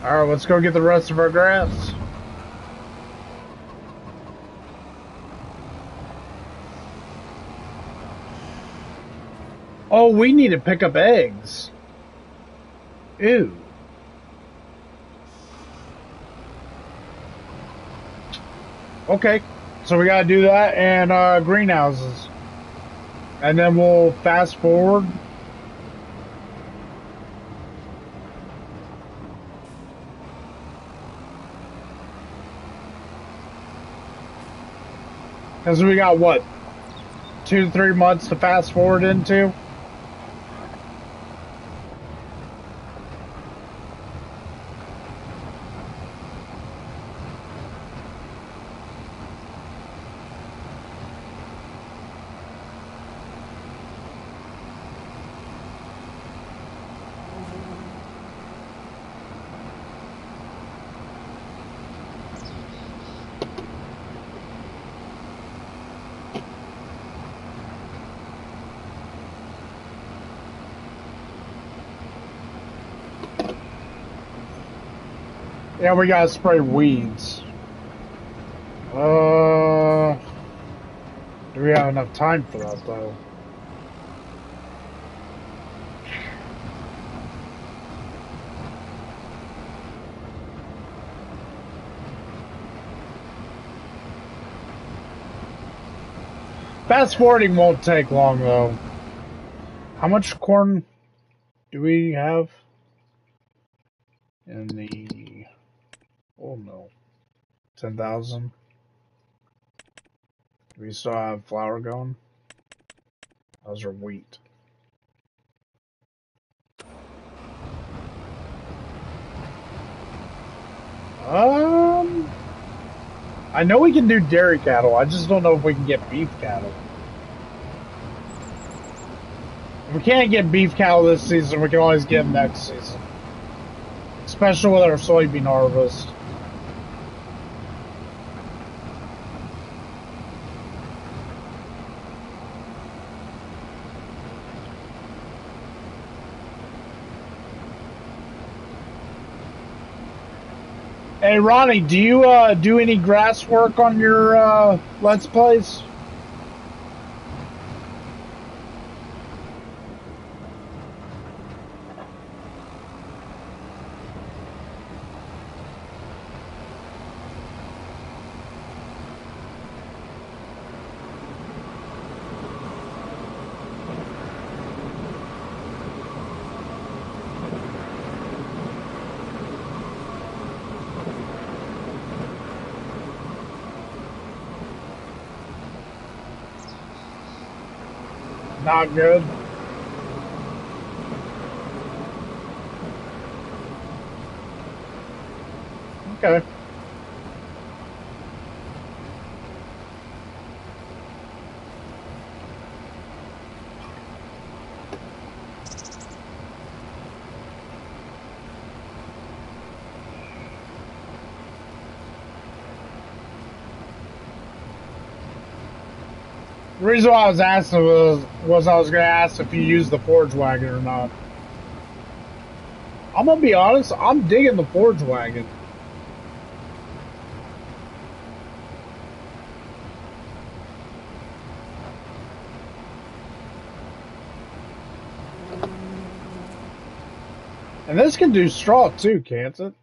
Alright, let's go get the rest of our grass. Oh, we need to pick up eggs. Ew. Okay. So we gotta do that and greenhouses. And then we'll fast forward. Because we got what? 2 to 3 months to fast forward into? Yeah, we gotta spray weeds. Do we have enough time for that, though? Fast forwarding won't take long, though. How much corn do we have in the... Oh, no. 10,000? Do we still have flour going? Those are wheat. I know we can do dairy cattle. I just don't know if we can get beef cattle. If we can't get beef cattle this season, we can always get them next season. Especially with our soybean harvest. Hey, Ronnie, do you do any grass work on your Let's Plays? Not good. Okay. The reason why I was asking was I was going to ask if you use the forge wagon or not. I'm going to be honest, I'm digging the forge wagon. And this can do straw too, can't it?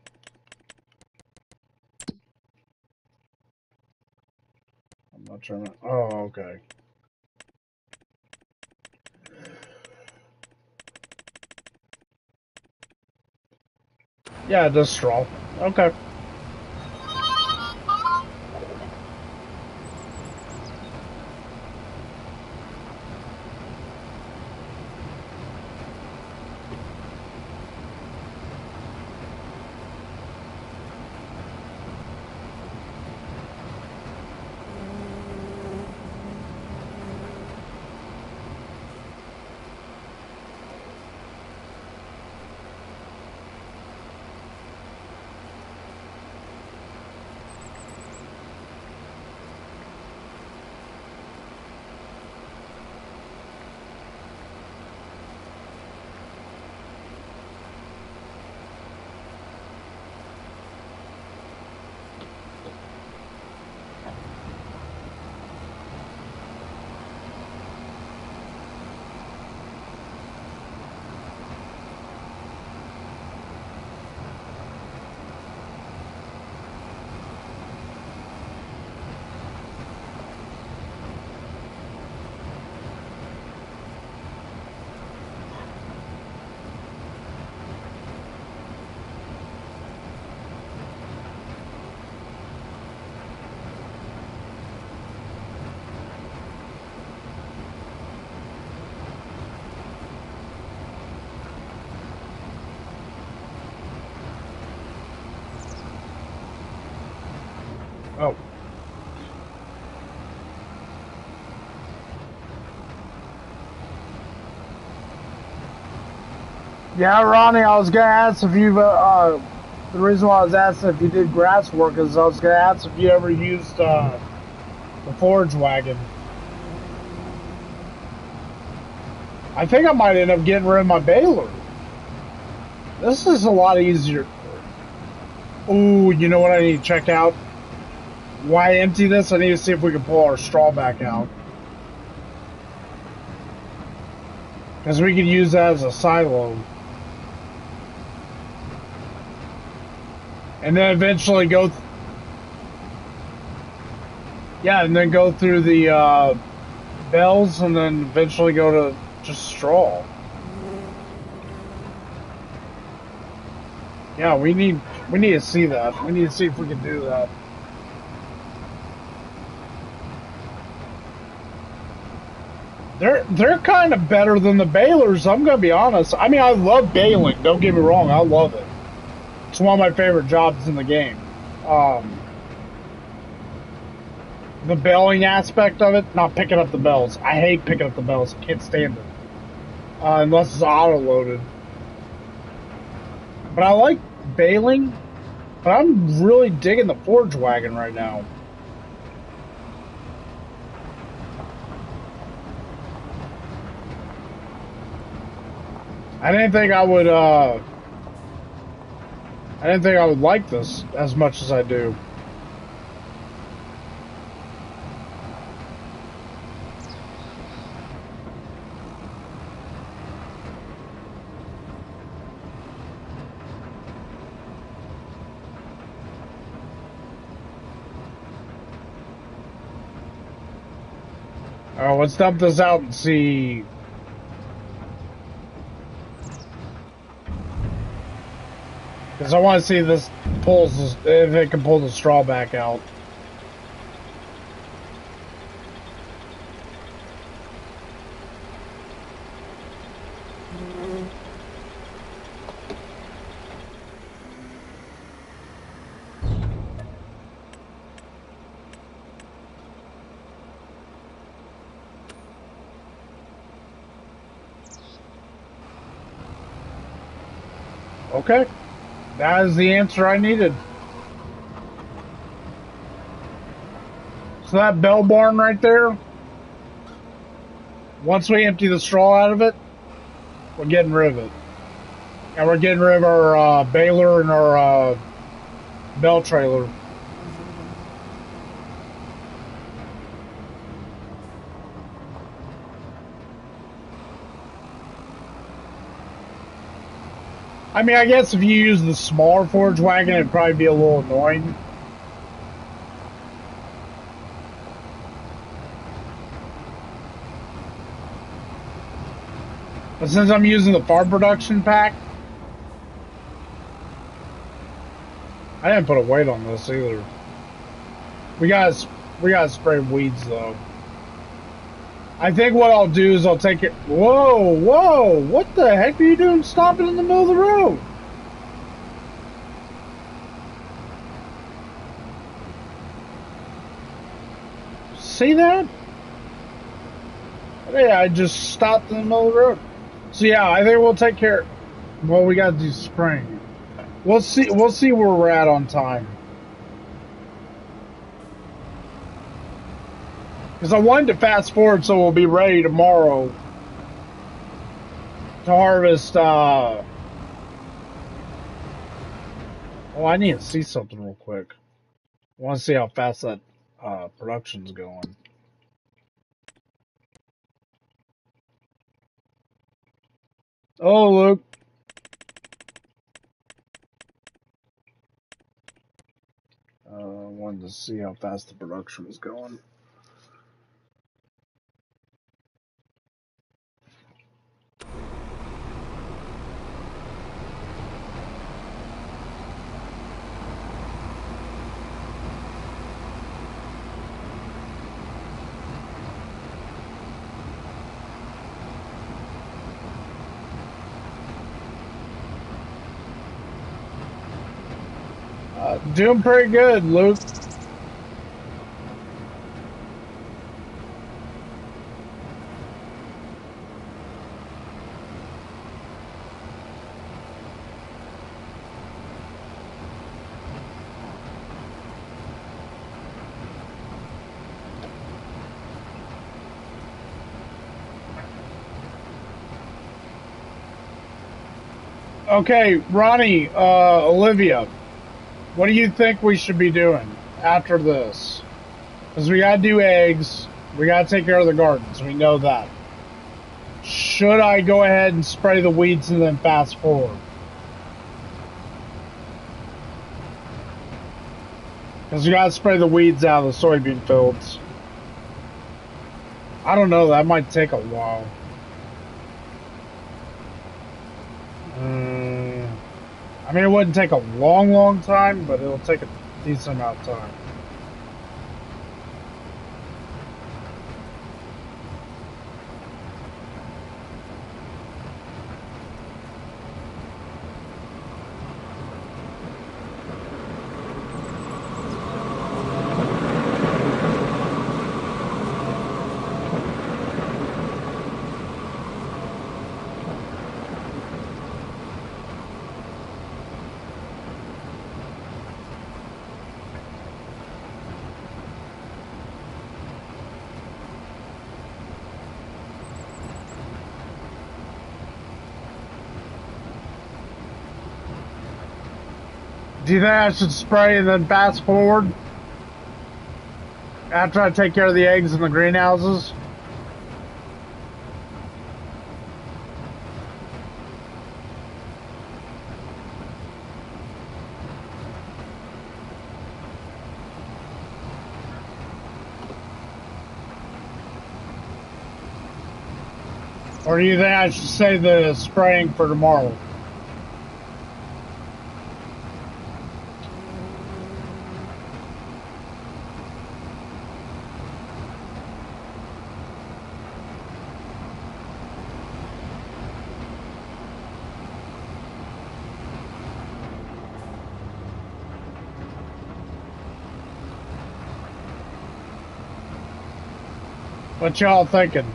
I'm not trying to... Oh, okay. Yeah, it does straw. Okay. Oh. Yeah, Ronnie, I was gonna ask if you, the reason why I was asking if you did grass work is I was gonna ask if you ever used, the forage wagon. I think I might end up getting rid of my baler. This is a lot easier. Ooh, you know what I need to check out? Why empty this? I need to see if we can pull our straw back out. Because we could use that as a silo. And then eventually go... yeah, and then go through the bells and then eventually go to just straw. Yeah, we need to see that. We need to see if we can do that. They're kind of better than the balers, I'm gonna be honest. I mean, I love baling, don't get me wrong, I love it. It's one of my favorite jobs in the game. The baling aspect of it, not picking up the bells. I hate picking up the bells, can't stand it. Unless it's auto-loaded. But I like baling, but I'm really digging the forge wagon right now. I didn't think I would like this as much as I do. Alright, let's dump this out and see. Because I want to see if this if it can pull the straw back out. Okay. That is the answer I needed. So that bell barn right there, once we empty the straw out of it, we're getting rid of it. And we're getting rid of our baler and our bell trailer. I mean, I guess if you use the smaller forge wagon, it'd probably be a little annoying. But since I'm using the farm production pack, I didn't put a weight on this either. We gotta spray weeds though. I think what I'll do is I'll take it. Whoa, whoa! What the heck are you doing stopping in the middle of the road? See that? Yeah, I just stopped in the middle of the road. So yeah, I think we'll take care. Well, we gotta do spring. We'll see. We'll see where we're at on time. Because I wanted to fast forward so we'll be ready tomorrow to harvest. Oh, I need to see something real quick. I want to see how fast that production's going. Oh, look. I wanted to see how fast the production was going. Doing pretty good, Luke. Okay, Ronnie, Olivia, what do you think we should be doing after this? Because we gotta do eggs, we gotta take care of the gardens, we know that. Should I go ahead and spray the weeds and then fast forward? Because we gotta spray the weeds out of the soybean fields. I don't know, that might take a while. I mean, it wouldn't take a long time, but it'll take a decent amount of time. Do you think I should spray and then fast forward? After I take care of the eggs in the greenhouses? Or do you think I should save the spraying for tomorrow? What y'all thinking?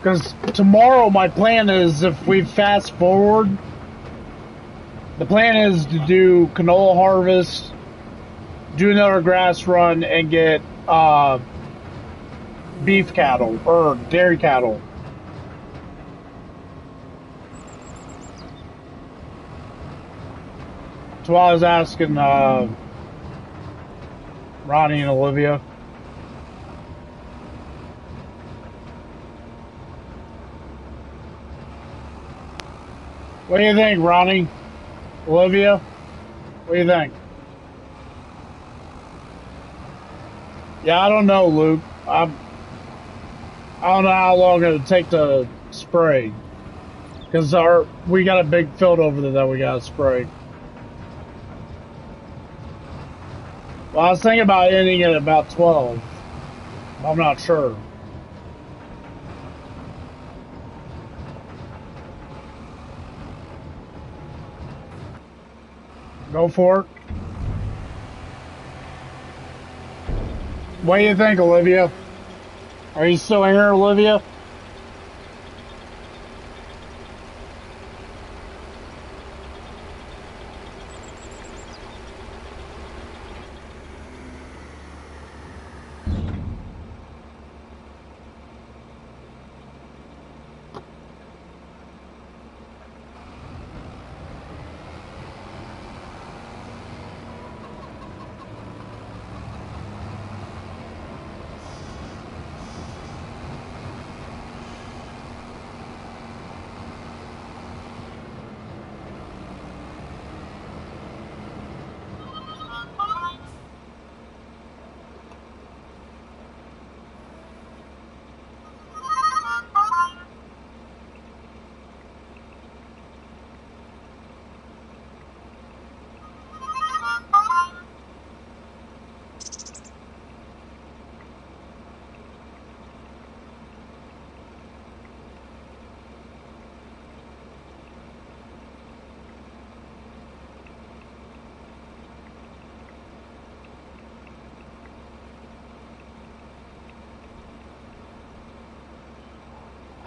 Because tomorrow my plan is, if we fast forward, the plan is to do canola harvest, do another grass run, and get beef cattle, or dairy cattle. So I was asking Ronnie and Olivia. What do you think, Ronnie? Olivia? What do you think? Yeah, I don't know, Luke. I don't know how long it'll take to spray. Because we got a big field over there that we got to spray. Well, I was thinking about ending it at about 12. I'm not sure. Go for it. What do you think, Olivia? Are you still here, Olivia?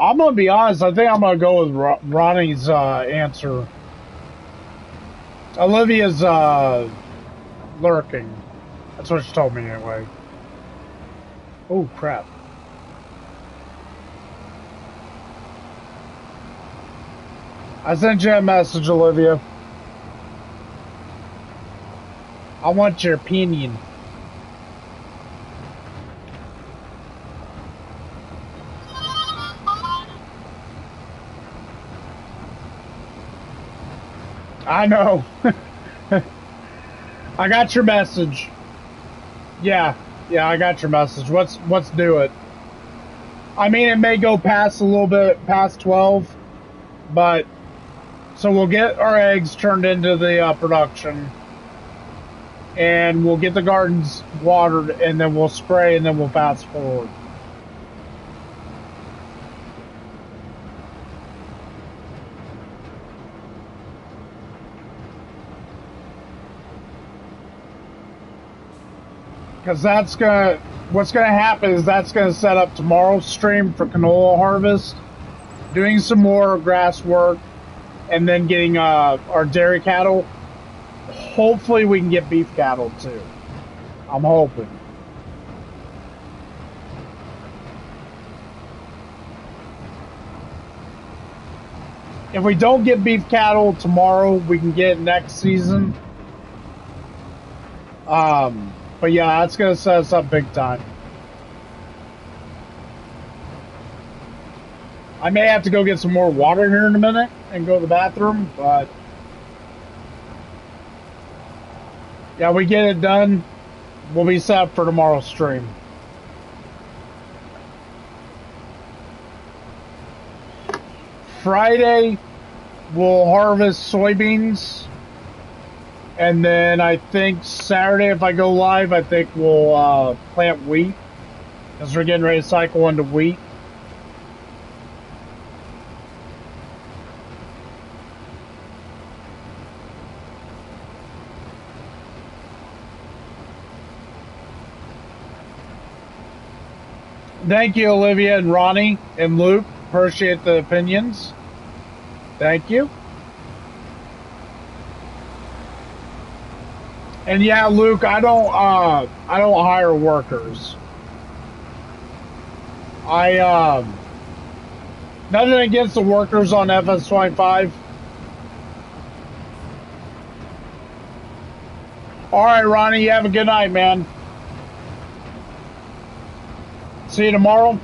I'm gonna be honest. I think I'm gonna go with Ronnie's answer. Olivia's lurking. That's what she told me anyway. Oh crap! I sent you a message, Olivia. I want your opinion. I know. I got your message. Yeah, I got your message. Let's do it. I mean, it may go past a little bit past 12, but so we'll get our eggs turned into the production, and we'll get the gardens watered, and then we'll spray, and then we'll fast forward. Because what's gonna happen is that's gonna set up tomorrow's stream for canola harvest, doing some more grass work, and then getting our dairy cattle. Hopefully we can get beef cattle too. I'm hoping. If we don't get beef cattle tomorrow, we can get it next season. But yeah, that's going to set us up big time. I may have to go get some more water here in a minute and go to the bathroom, but yeah, we get it done. We'll be set up for tomorrow's stream. Friday, we'll harvest soybeans. And then I think Saturday, if I go live, I think we'll plant wheat. Because we're getting ready to cycle into wheat. Thank you, Olivia and Ronnie and Luke. Appreciate the opinions. Thank you. And yeah, Luke, I don't hire workers. Nothing against the workers on FS25. All right, Ronnie, you have a good night, man. See you tomorrow.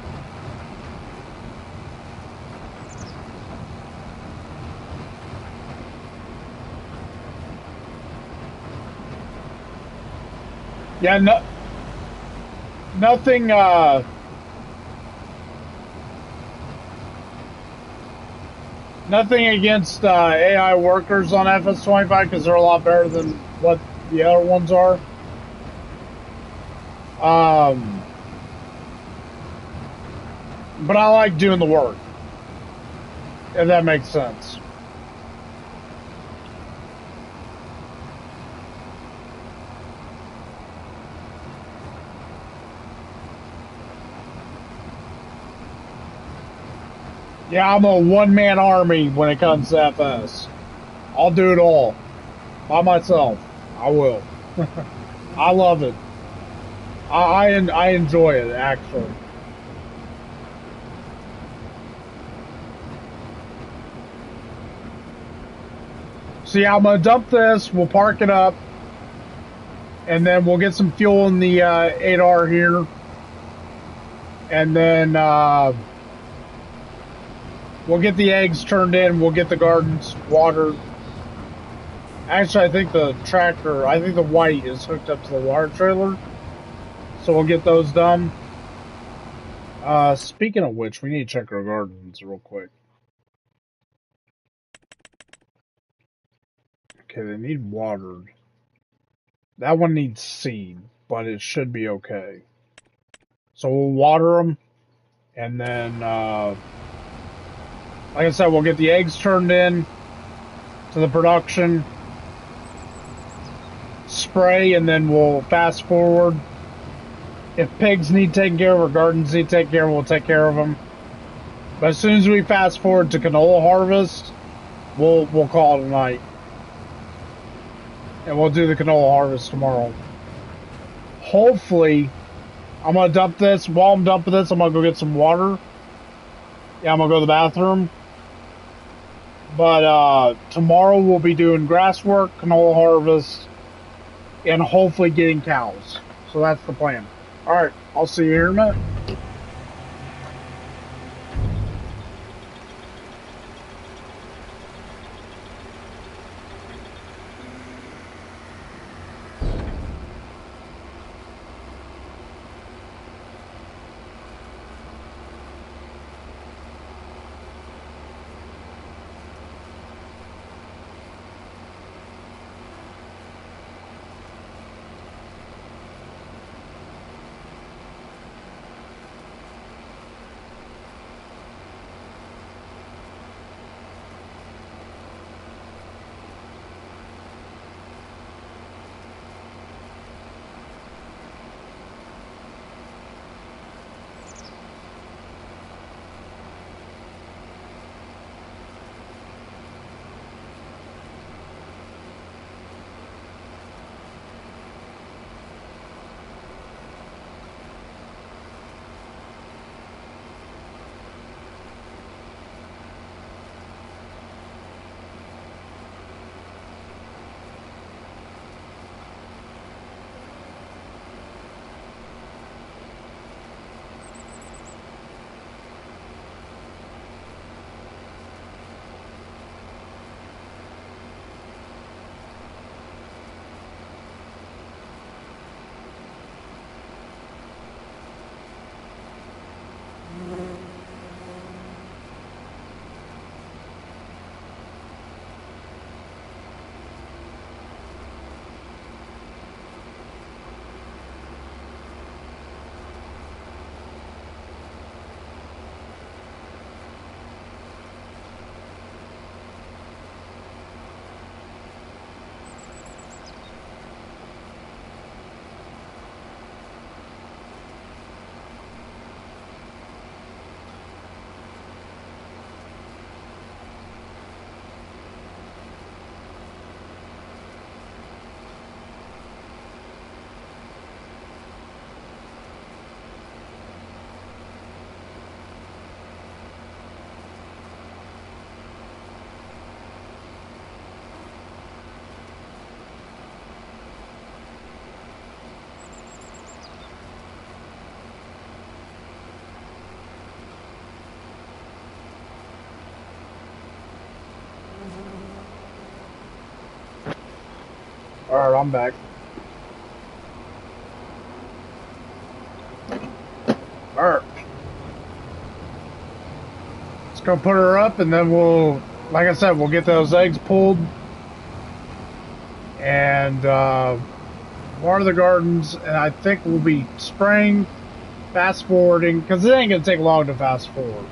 Yeah, nothing, nothing against AI workers on FS25 because they're a lot better than what the other ones are. But I like doing the work, if that makes sense. Yeah, I'm a one-man army when it comes to FS. I'll do it all. By myself. I will. I love it. I enjoy it, actually. So yeah, I'm going to dump this. We'll park it up. And then we'll get some fuel in the 8R here. And then we'll get the eggs turned in. We'll get the gardens watered. Actually, I think the tractor, I think the white is hooked up to the water trailer. So we'll get those done. Speaking of which, we need to check our gardens real quick. Okay, they need watered. That one needs seed, but it should be okay. So we'll water them. And then, like I said, we'll get the eggs turned in to the production. Spray, and then we'll fast forward. If pigs need taken care of or gardens need taken care of, we'll take care of them. But as soon as we fast forward to canola harvest, we'll call it a night. And we'll do the canola harvest tomorrow. Hopefully, I'm going to dump this. While I'm dumping this, I'm going to go get some water. Yeah, I'm going to go to the bathroom. But tomorrow we'll be doing grass work, canola harvest, and hopefully getting cows. So that's the plan. Alright, I'll see you here in a minute. Alright, I'm back. Alright. Let's go put her up and then we'll, like I said, we'll get those eggs pulled and water the gardens, and I think we'll be spraying, fast forwarding, because it ain't going to take long to fast forward.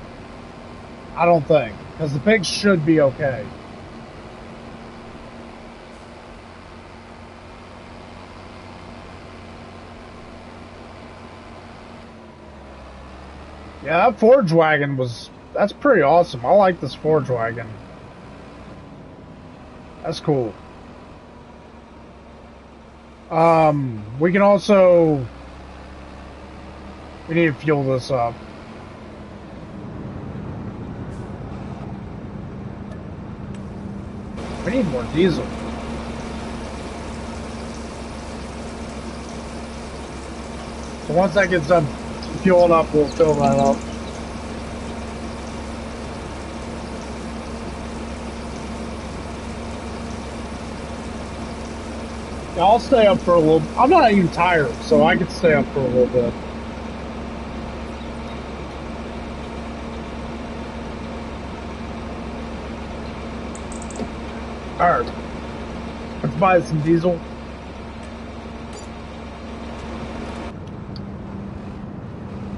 I don't think, because the pigs should be okay. Yeah, that forage wagon that's pretty awesome. I like this forage wagon. That's cool. We can also, we need to fuel this up. We need more diesel. So once that gets done fueling up, we'll fill that up. Yeah, I'll stay up for a little. I'm not even tired, so I can stay up for a little bit. Alright. Let's buy some diesel.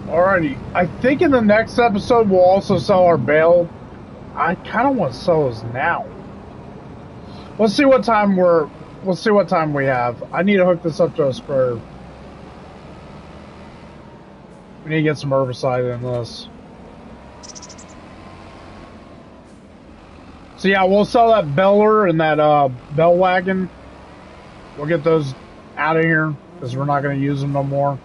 Alrighty. I think in the next episode we'll also sell our bale. I kind of want to sell those now. Let's see what time we have. I need to hook this up to a sprayer. We need to get some herbicide in this. So yeah, we'll sell that beller and that bell wagon. We'll get those out of here because we're not going to use them no more.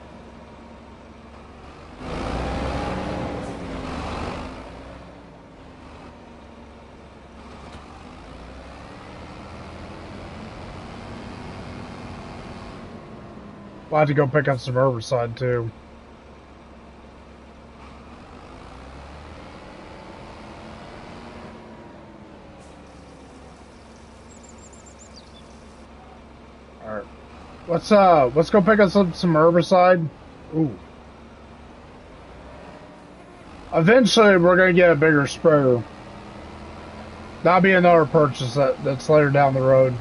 We'll have to go pick up some herbicide too. Alright. Let's go pick up some herbicide. Ooh. Eventually we're gonna get a bigger sprayer. That'll be another purchase that's later down the road.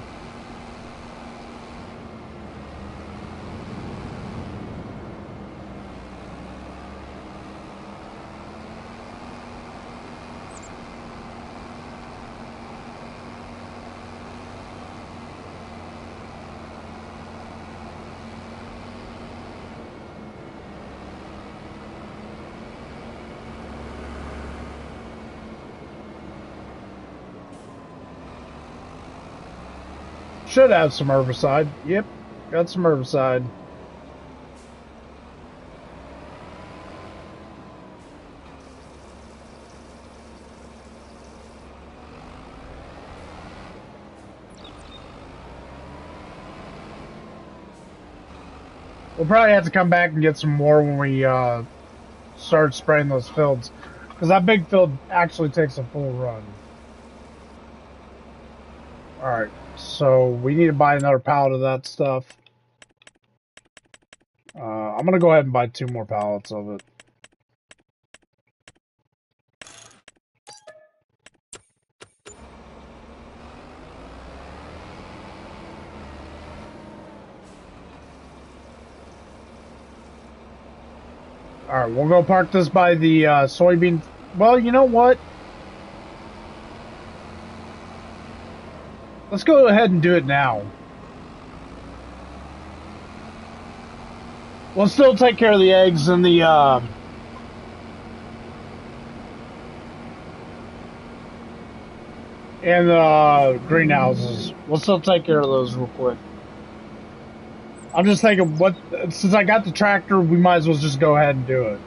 Should have some herbicide. Yep, got some herbicide. We'll probably have to come back and get some more when we start spraying those fields. Because that big field actually takes a full run. Alright, so we need to buy another pallet of that stuff. I'm going to go ahead and buy 2 more pallets of it. Alright, we'll go park this by the soybean. Well, you know what? Let's go ahead and do it now. We'll still take care of the eggs and the greenhouses. We'll still take care of those real quick. I'm just thinking, since I got the tractor, we might as well just go ahead and do it.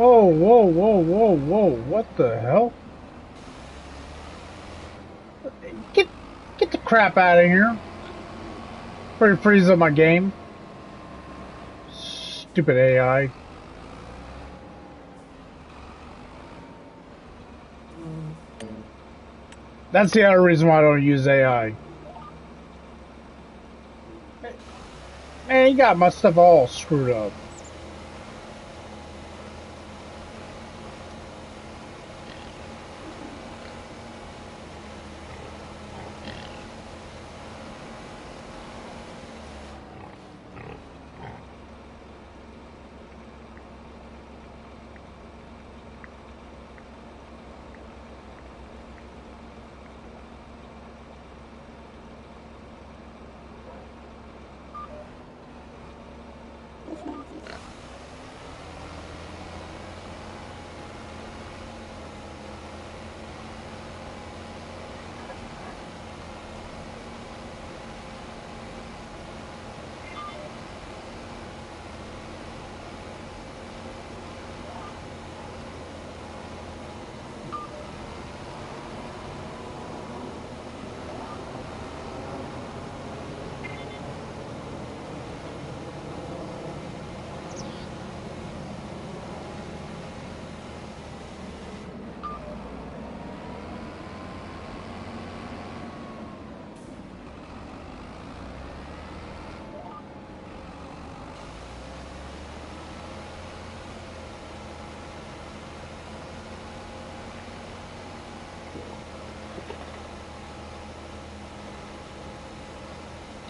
Whoa, whoa, whoa, whoa, whoa. What the hell? Get get the crap out of here. Before you freeze up my game. Stupid AI. That's the other reason why I don't use AI. Man, you got my stuff all screwed up.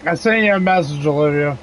I sent you a message, Olivia.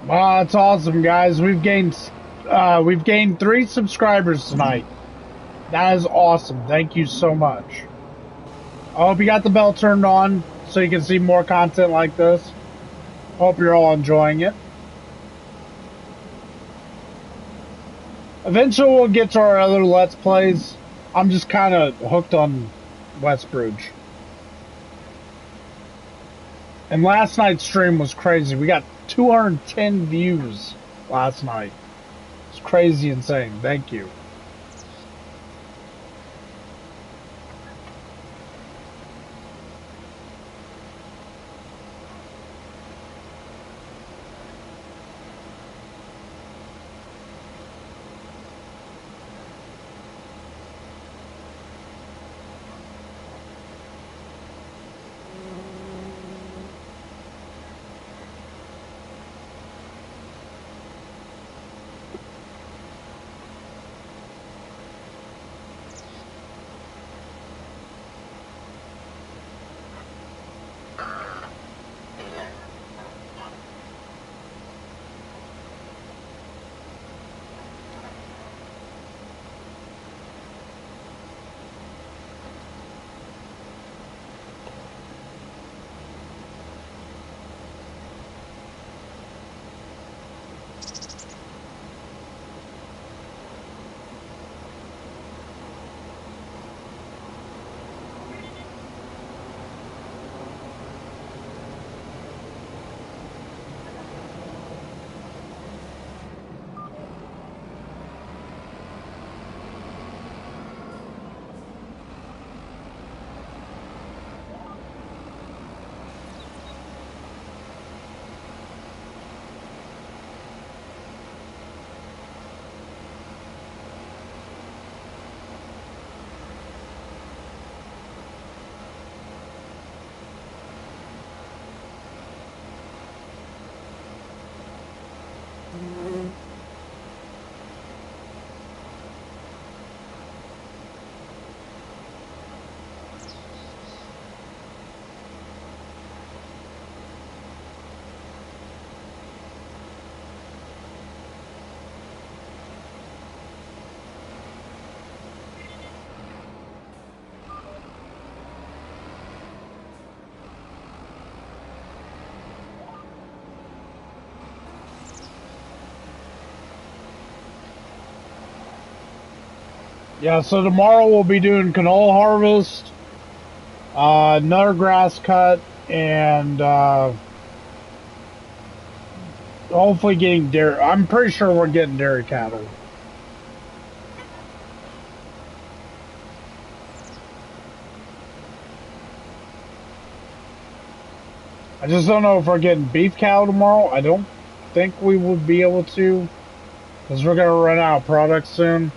Wow, that's awesome, guys. We've gained 3 subscribers tonight. That is awesome. Thank you so much. I hope you got the bell turned on so you can see more content like this. Hope you're all enjoying it. Eventually we'll get to our other Let's Plays. I'm just kind of hooked on Westbridge. And last night's stream was crazy. We got 210 views last night. It's crazy insane. Thank you. Yeah, so tomorrow we'll be doing canola harvest, another grass cut, and hopefully getting dairy. I'm pretty sure we're getting dairy cattle. I just don't know if we're getting beef cattle tomorrow. I don't think we would be able to, because we're gonna run out of products soon.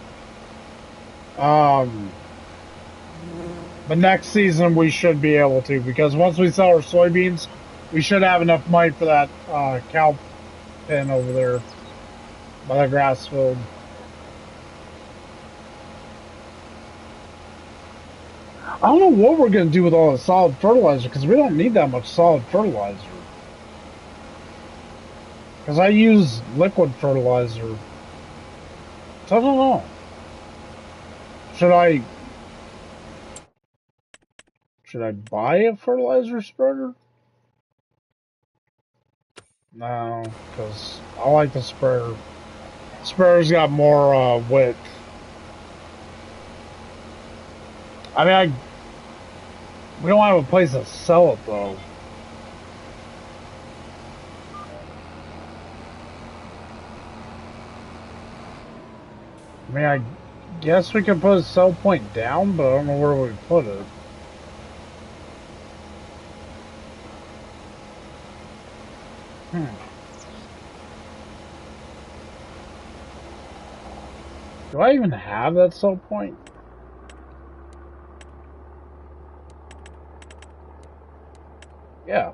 But next season we should be able to, because once we sell our soybeans, we should have enough money for that cow pen over there by the grass field. I don't know what we're going to do with all the solid fertilizer, because we don't need that much solid fertilizer. Because I use liquid fertilizer. So I don't know. Should I buy a fertilizer spreader? No, because I like the sprayer. Sprayer's got more width. I mean, we don't have a place to sell it, though. I mean, I guess we could put a sell point down, but I don't know where we put it. Do I even have that sell point? Yeah.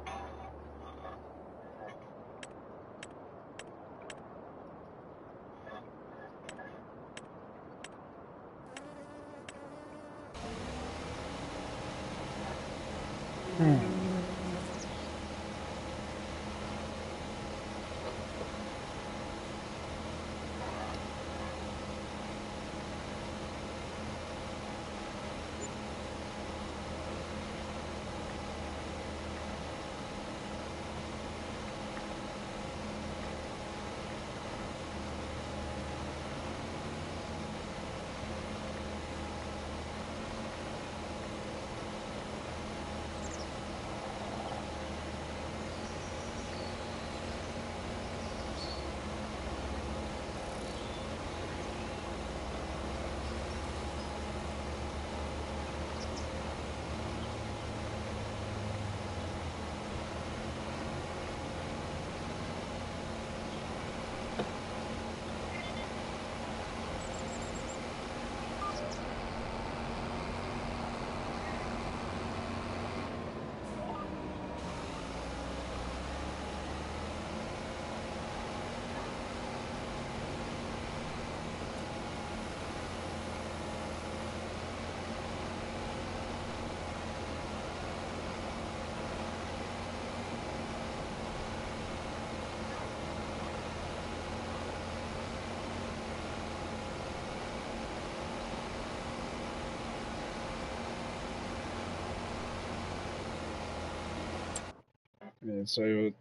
Yeah, so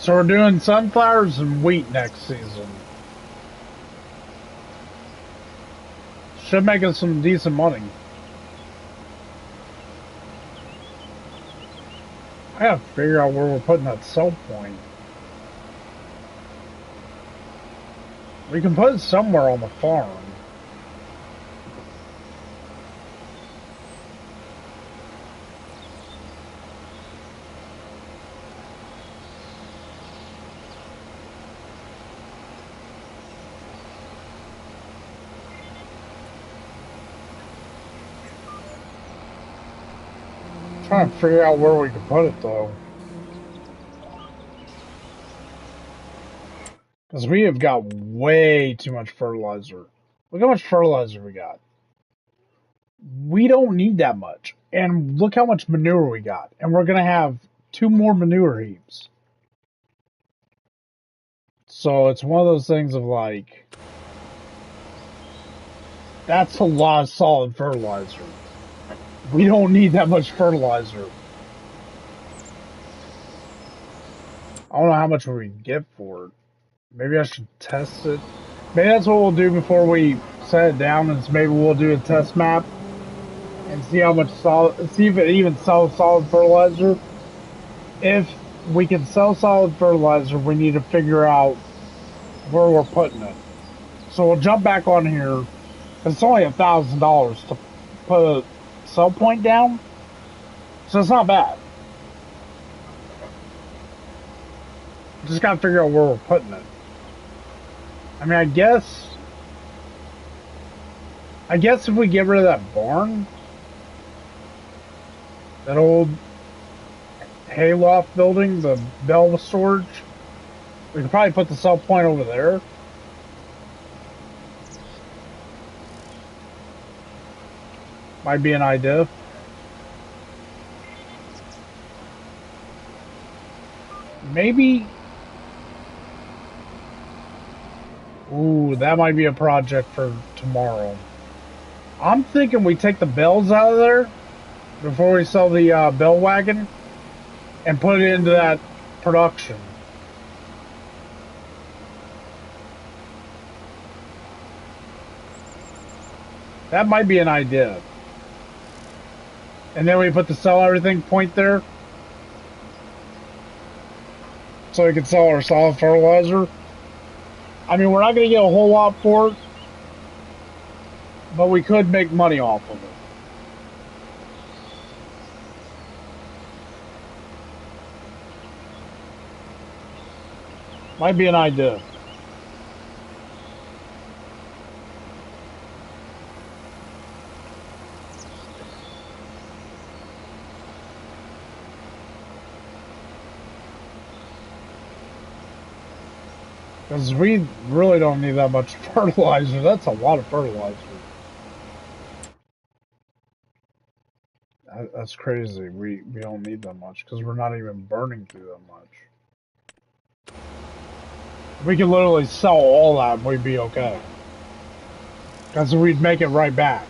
we're doing sunflowers and wheat next season. Should make us some decent money. I gotta figure out where we're putting that sell point. We can put it somewhere on the farm. Trying to figure out where we can put it though. Because we have got way too much fertilizer. Look how much fertilizer we got. We don't need that much. And look how much manure we got. And we're going to have 2 more manure heaps. So it's one of those things of like, that's a lot of solid fertilizer. We don't need that much fertilizer. I don't know how much we get for it. Maybe I should test it. Maybe that's what we'll do before we set it down. Is maybe we'll do a test map and see how much solid. See if it even sells solid fertilizer. If we can sell solid fertilizer, we need to figure out where we're putting it. So we'll jump back on here. It's only $1,000 to put a sell point down, so it's not bad. Just gotta figure out where we're putting it. I mean, I guess if we get rid of that barn, that old hayloft building, the bell storage, we could probably put the sell point over there. Might be an idea. Maybe. Ooh, that might be a project for tomorrow. I'm thinking we take the bells out of there before we sell the bell wagon and put it into that production. That might be an idea. And then we put the sell everything point there. So we can sell our solid fertilizer. I mean, we're not going to get a whole lot for it. But we could make money off of it. Might be an idea. Because we really don't need that much fertilizer. That's a lot of fertilizer. That's crazy. We don't need that much because we're not even burning through that much. We could literally sell all that and we'd be okay. Because we'd make it right back.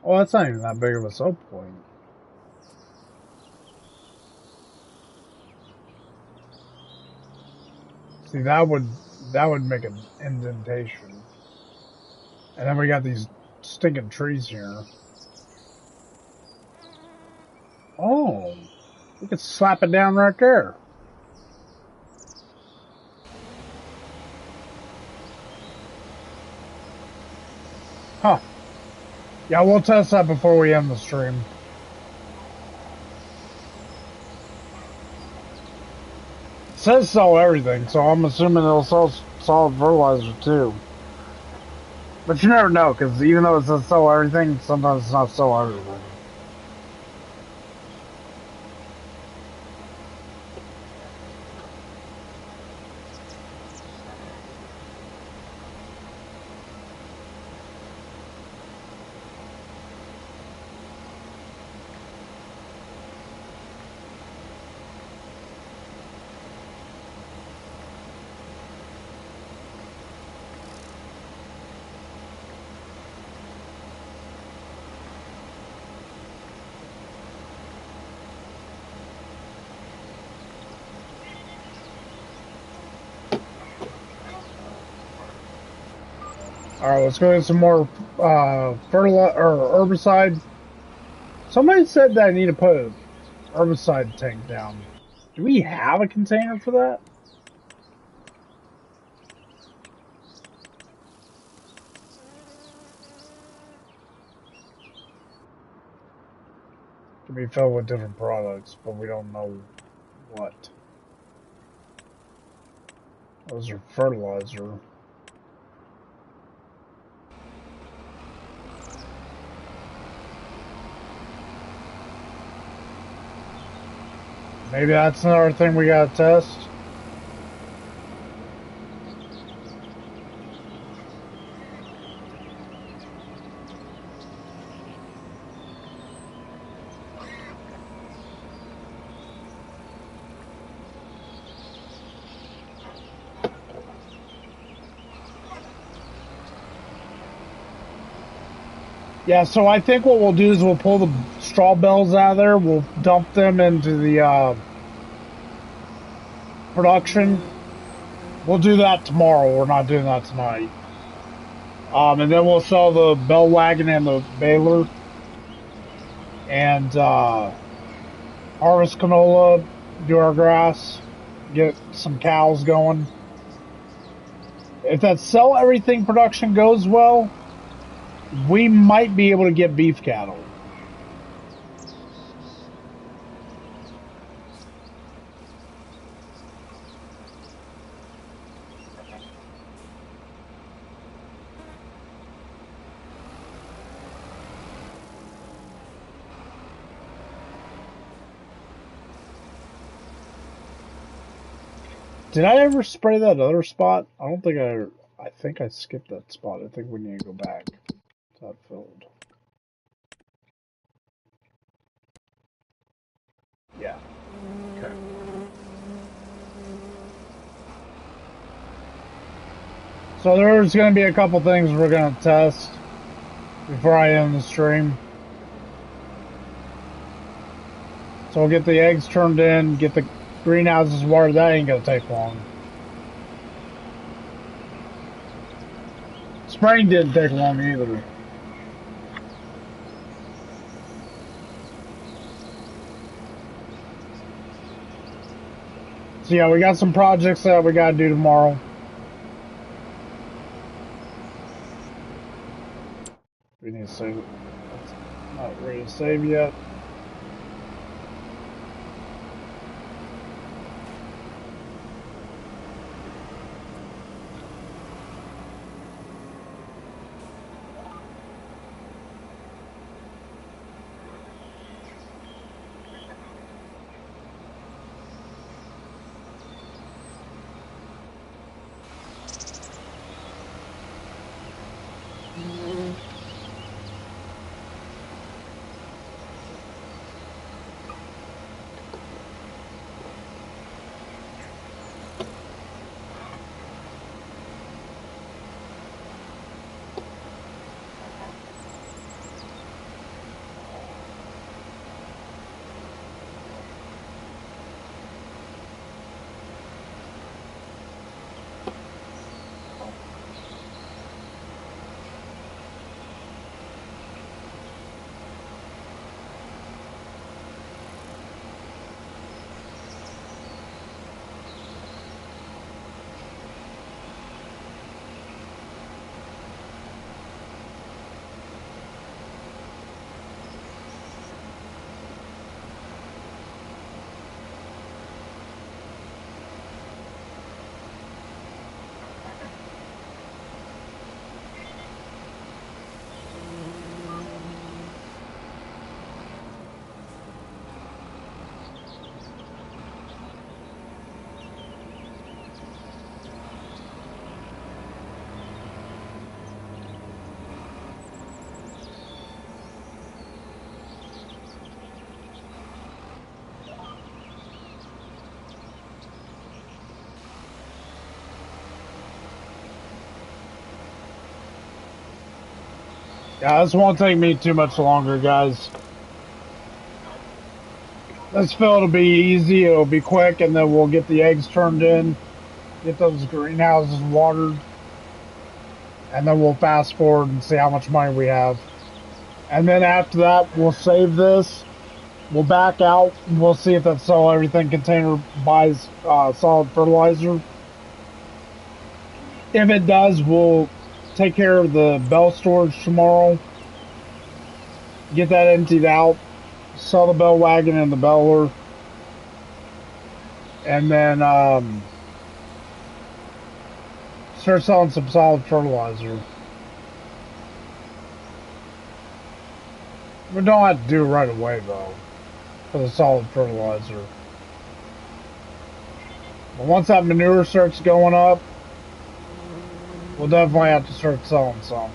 Oh, that's not even that big of a sell point. See, that would make an indentation. And then we got these stinking trees here. Oh, we could slap it down right there. Huh. Yeah, we'll test that before we end the stream. It says sell everything, so I'm assuming it'll sell solid fertilizer too. But you never know, because even though it says sell everything, sometimes it's not sell everything. Alright, let's go get some more fertilizer or herbicide. Somebody said that I need to put an herbicide tank down. Do we have a container for that? can be filled with different products, but we don't know what. Those are fertilizer. Maybe that's another thing we gotta test. Yeah, so I think what we'll do is we'll pull the straw bales out of there. We'll dump them into the production. We'll do that tomorrow. We're not doing that tonight. And then we'll sell the bell wagon and the baler. And harvest canola, do our grass, get some cows going. If that sell everything production goes well, we might be able to get beef cattle. Did I ever spray that other spot? I don't think I think I skipped that spot. I think we need to go back. It's not filled. Yeah. Okay. So there's going to be a couple things we're going to test before I end the stream. So we'll get the eggs turned in, get the greenhouses watered. That ain't going to take long. Spraying didn't take long either. So yeah, we got some projects that we got to do tomorrow. We need to save it. It's not ready to save yet. Yeah, this won't take me too much longer, guys. This fill will be easy, it'll be quick, and then we'll get the eggs turned in, get those greenhouses watered, and then we'll fast forward and see how much money we have. And then after that, we'll save this, we'll back out, and we'll see if that sell everything container buys solid fertilizer. If it does, we'll take care of the bell storage tomorrow, get that emptied out, sell the bell wagon and the beller, and then start selling some solid fertilizer. We don't have to do it right away though, for the solid fertilizer. But once that manure starts going up, we'll definitely have to start selling some.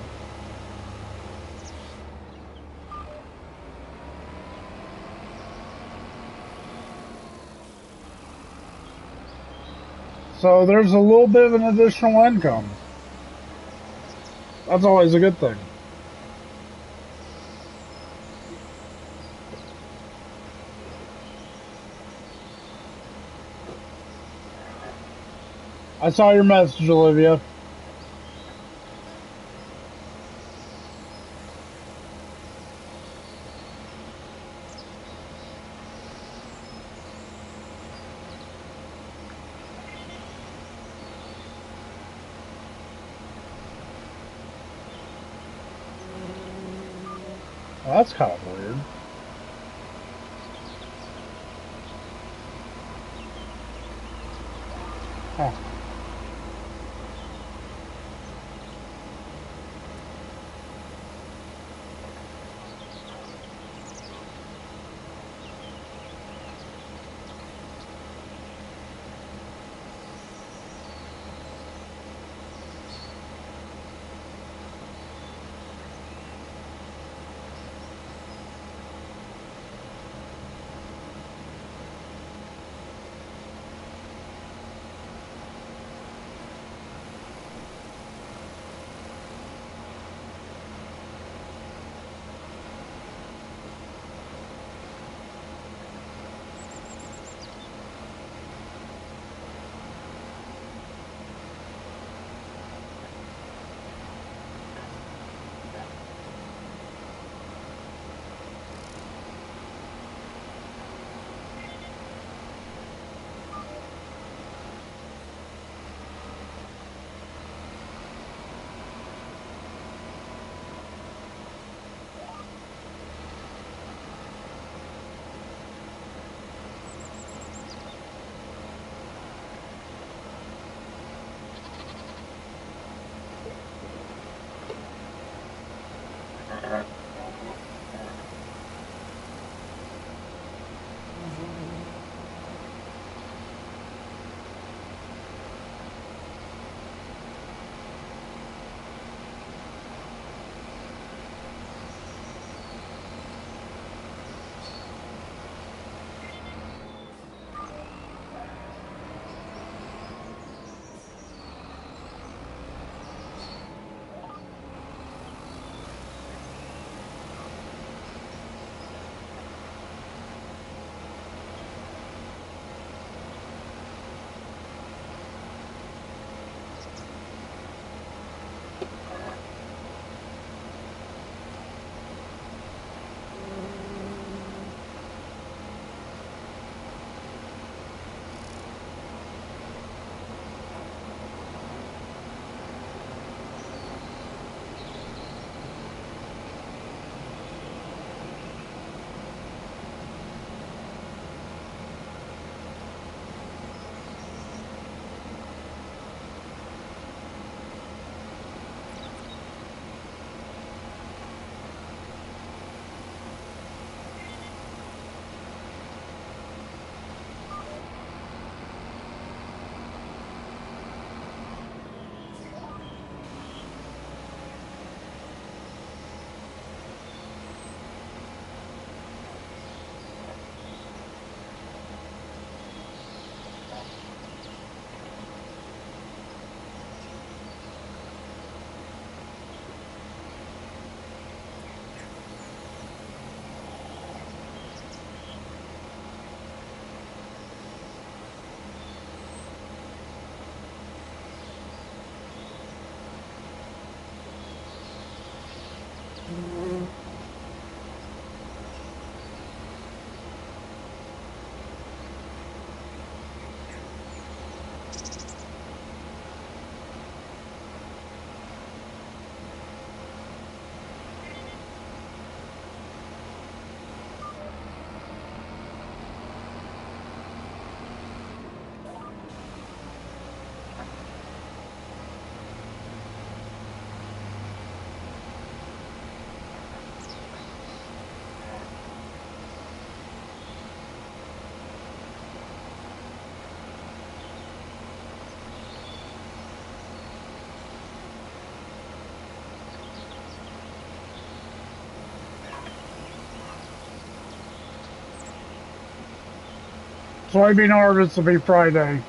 So there's a little bit of an additional income. That's always a good thing. I saw your message, Olivia. Well, that's kind of weird. Huh. Soybean harvest will be Friday.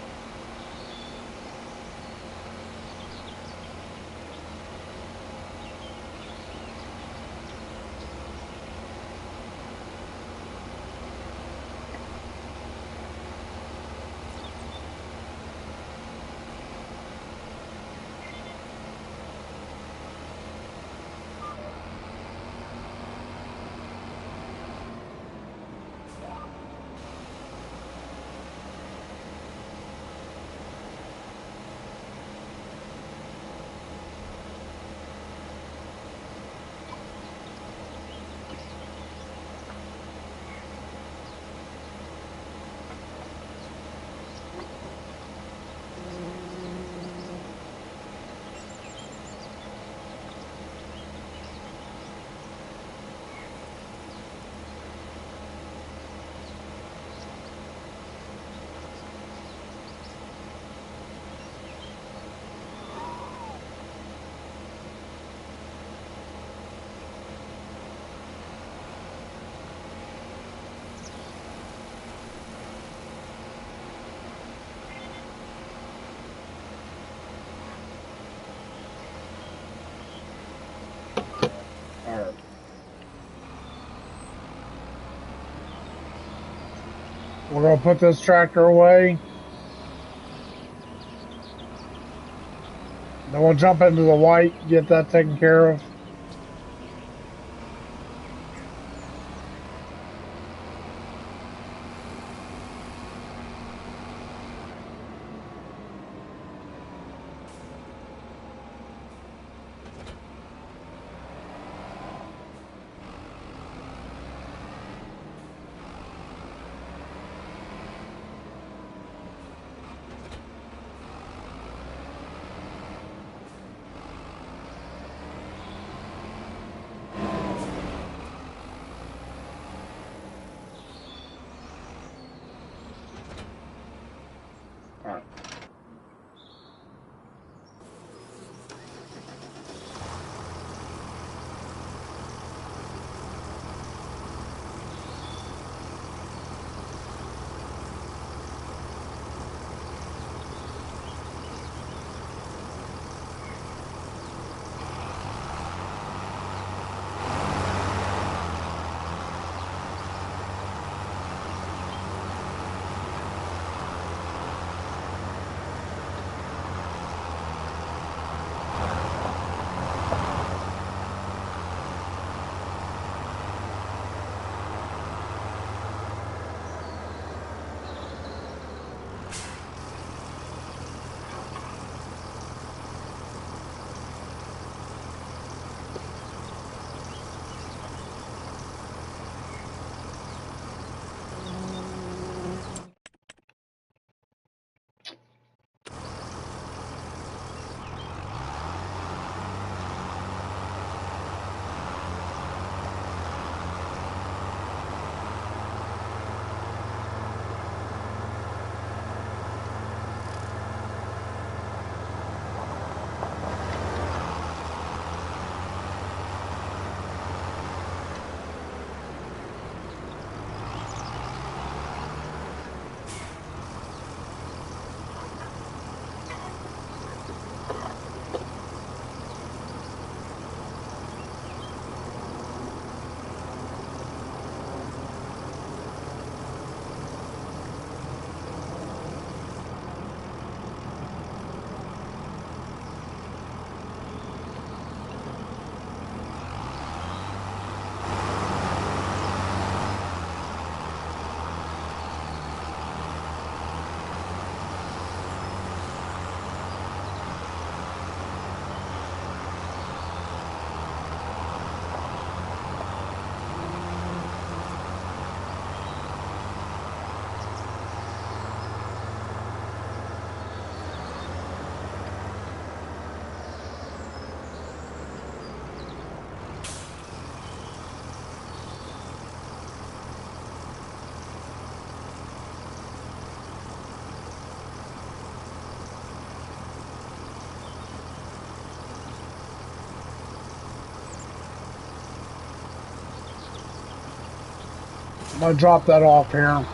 Alright. We're gonna put this tractor away. Then we'll jump into the white, get that taken care of. Alright. I'm gonna drop that off here.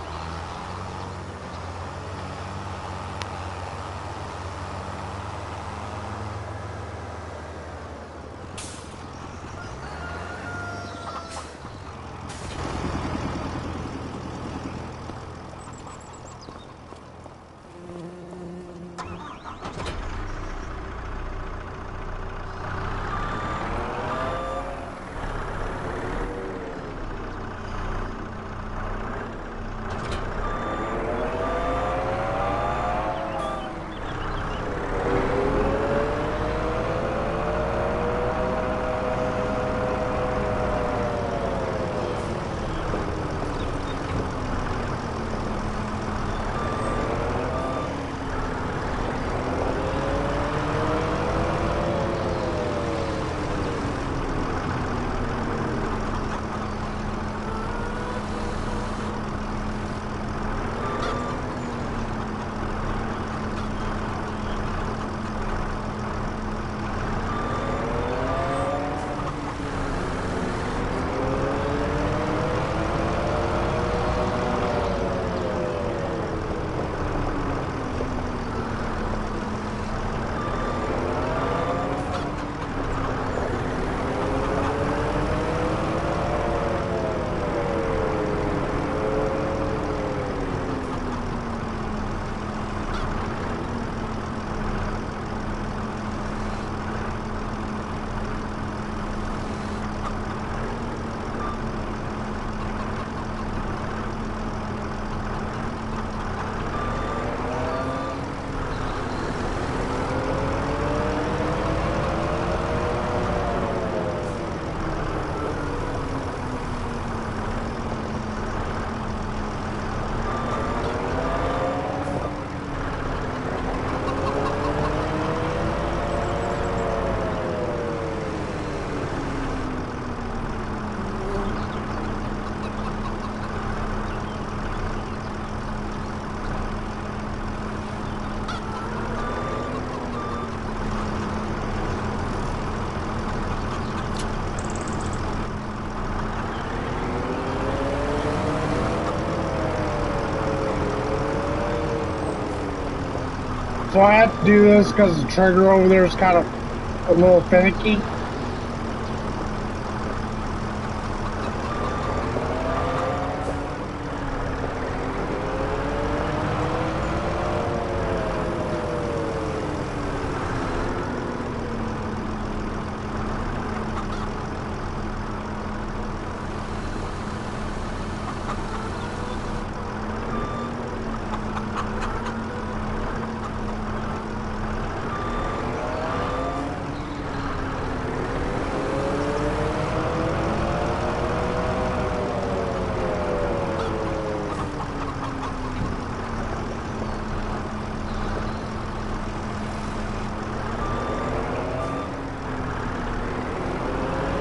So I have to do this because the trigger over there is kind of a little finicky.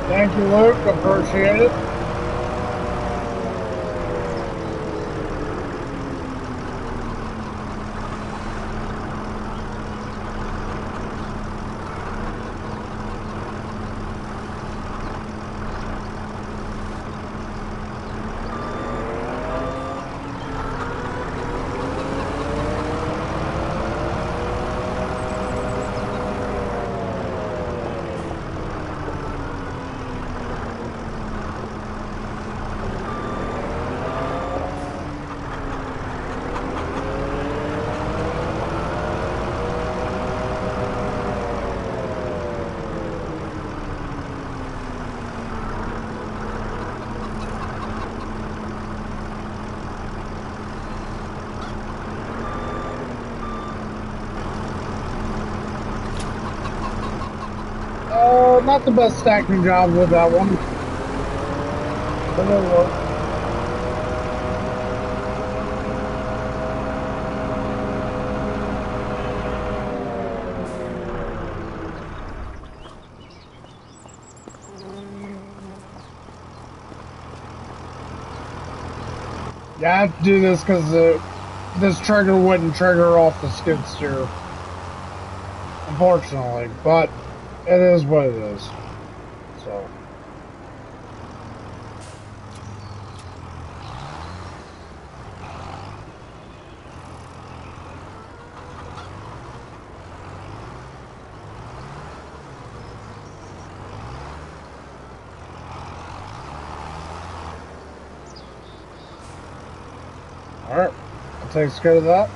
Thank you, Luke. Appreciate it. Not the best stacking job with that one, but it'll work. Yeah, I have to do this because this trigger wouldn't trigger off the skid steer, unfortunately, but it is what it is. So. Alright, that takes care of that.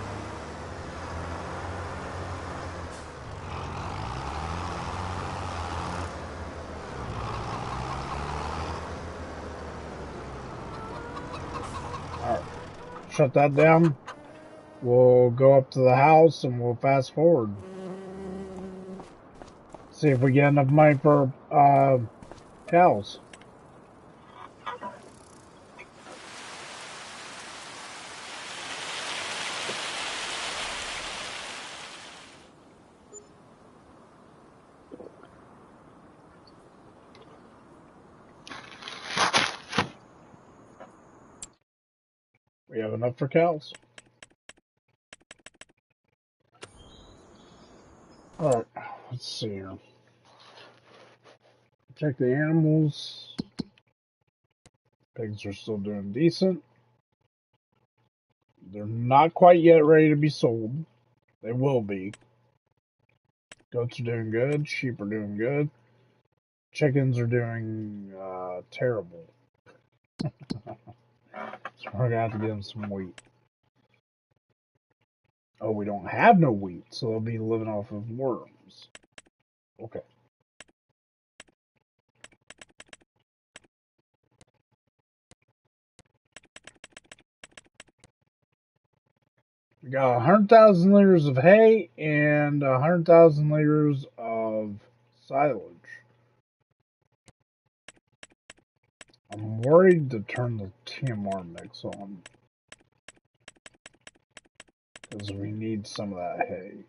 Alright, shut that down. We'll go up to the house and we'll fast forward. See if we get enough money for cows. We have enough for cows. Alright, let's see here. Check the animals. Pigs are still doing decent. They're not quite yet ready to be sold. They will be. Goats are doing good. Sheep are doing good. Chickens are doing terrible. So we're gonna have to give them some wheat. Oh, we don't have no wheat, so they'll be living off of worms. Okay. We got 100,000 liters of hay and 100,000 liters of silage. I'm worried to turn the TMR mix on because we need some of that hay.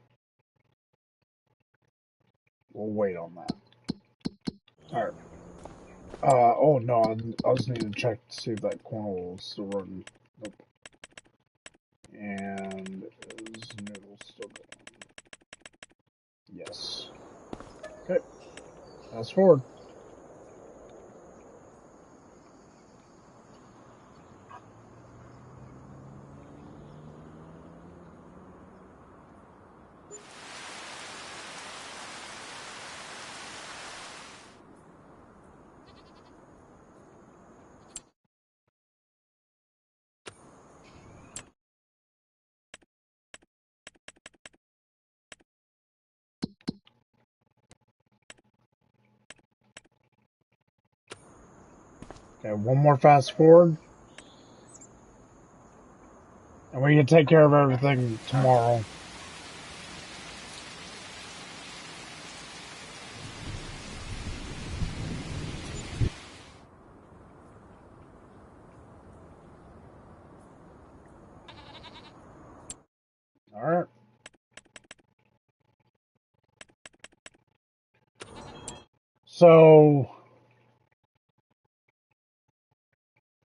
We'll wait on that. Alright. Oh no, I just need to check to see if that corn oil is still running. Nope. And is noodle still going? Yes. Okay. Fast forward. Okay, one more fast forward. And we can take care of everything tomorrow. Alright. So,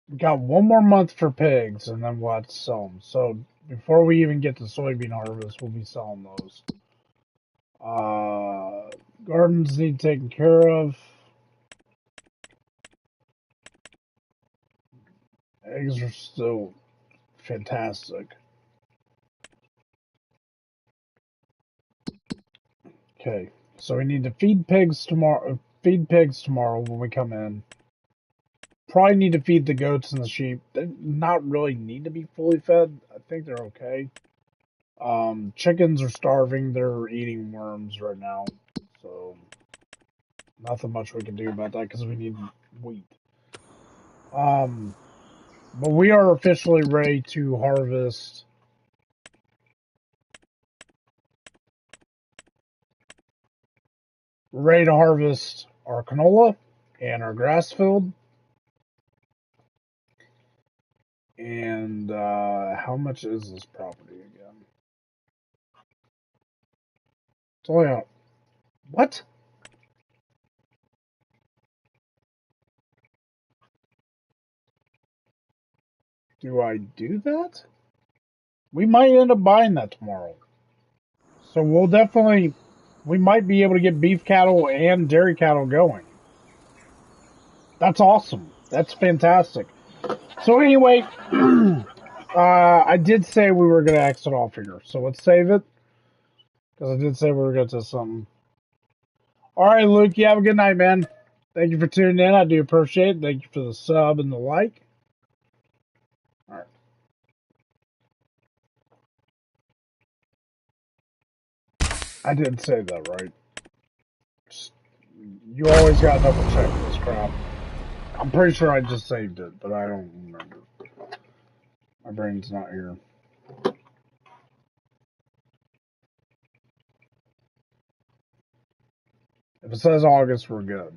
we got one more month for pigs, and then we'll have to sell them. So, before we even get to soybean harvest, we'll be selling those. Gardens need taken care of. Eggs are still fantastic. Okay, so we need to feed pigs tomorrow. Feed pigs tomorrow when we come in. Probably need to feed the goats and the sheep. They not really need to be fully fed. I think they're okay. Chickens are starving. They're eating worms right now. So, nothing much we can do about that because we need wheat. But we are officially ready to harvest. We're ready to harvest our canola and our grass field. And how much is this property again? It's only a what? Do I do that? We might end up buying that tomorrow. So we'll definitely, we might be able to get beef cattle and dairy cattle going. That's awesome. That's fantastic. So anyway, I did say we were going to exit off here. So let's save it. Because I did say we were going to do something. All right, Luke, you have a good night, man. Thank you for tuning in. I do appreciate it. Thank you for the sub and the like. All right. I did say that, right? Just, you always got to double check this crap. I'm pretty sure I just saved it, but I don't remember. My brain's not here. If it says August, we're good.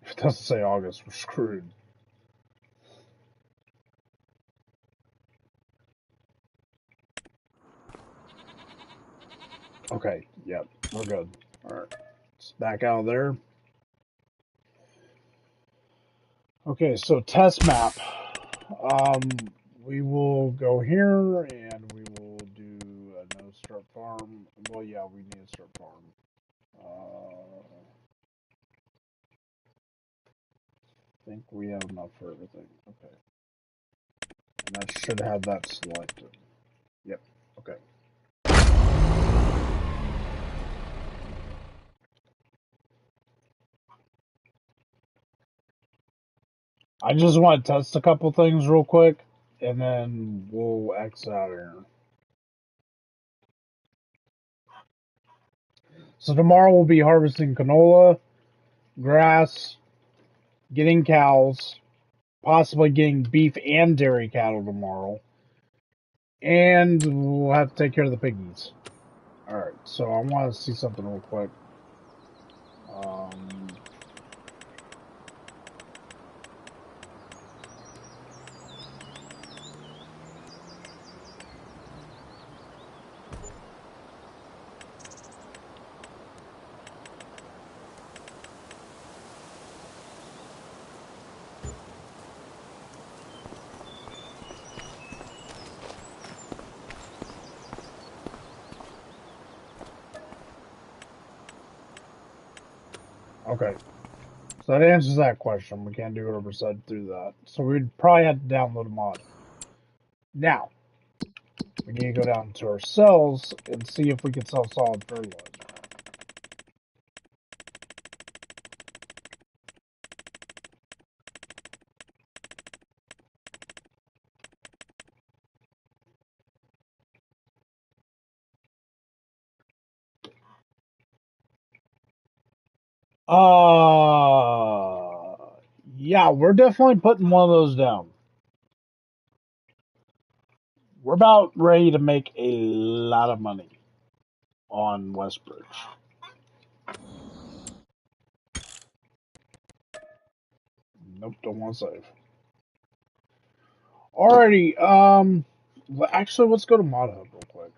If it doesn't say August, we're screwed. Okay, yep, we're good. Alright, let's back out of there. Okay, so test map. Um, we will go here and we will do a no start farm. Well, yeah, we need to start farm. I think we have enough for everything. Okay. And that should have that selected. Yep, okay. I just want to test a couple things real quick, and then we'll exit out of here. So tomorrow we'll be harvesting canola, grass, getting cows, possibly getting beef and dairy cattle tomorrow, and we'll have to take care of the piggies. Alright, so I want to see something real quick. Okay, so that answers that question. We can't do Herbicide through that. So we'd probably have to download a mod. Now, we need to go down to our cells and see if we can sell solid fertilizer. Yeah, we're definitely putting one of those down. We're about ready to make a lot of money on Westbridge. Nope, don't want to save. Alrighty, well, actually, let's go to Mod Hub real quick.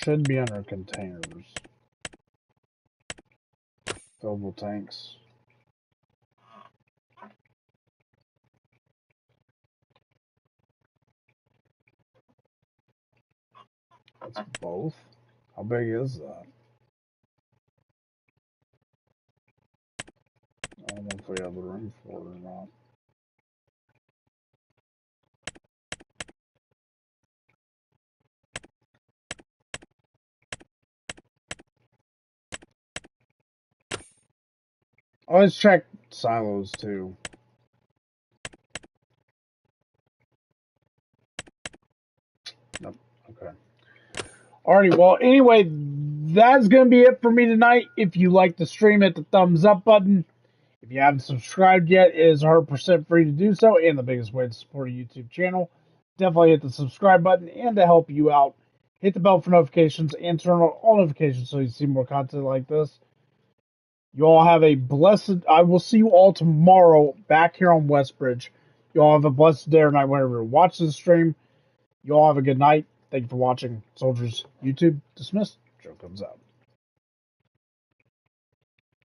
Should be under containers. Fillable tanks. That's both. How big is that? I don't know if we have the room for it or not. Always check silos too. Nope. Okay. Alrighty, well, anyway, that's going to be it for me tonight. If you like the stream, hit the thumbs up button. If you haven't subscribed yet, it is 100% free to do so, and the biggest way to support a YouTube channel. Definitely hit the subscribe button, and to help you out, hit the bell for notifications and turn on all notifications so you see more content like this. You all have a blessed... I will see you all tomorrow back here on Westbridge. You all have a blessed day or night whenever you're watching the stream. You all have a good night. Thank you for watching. Soldiers, YouTube, dismissed. Joe comes out.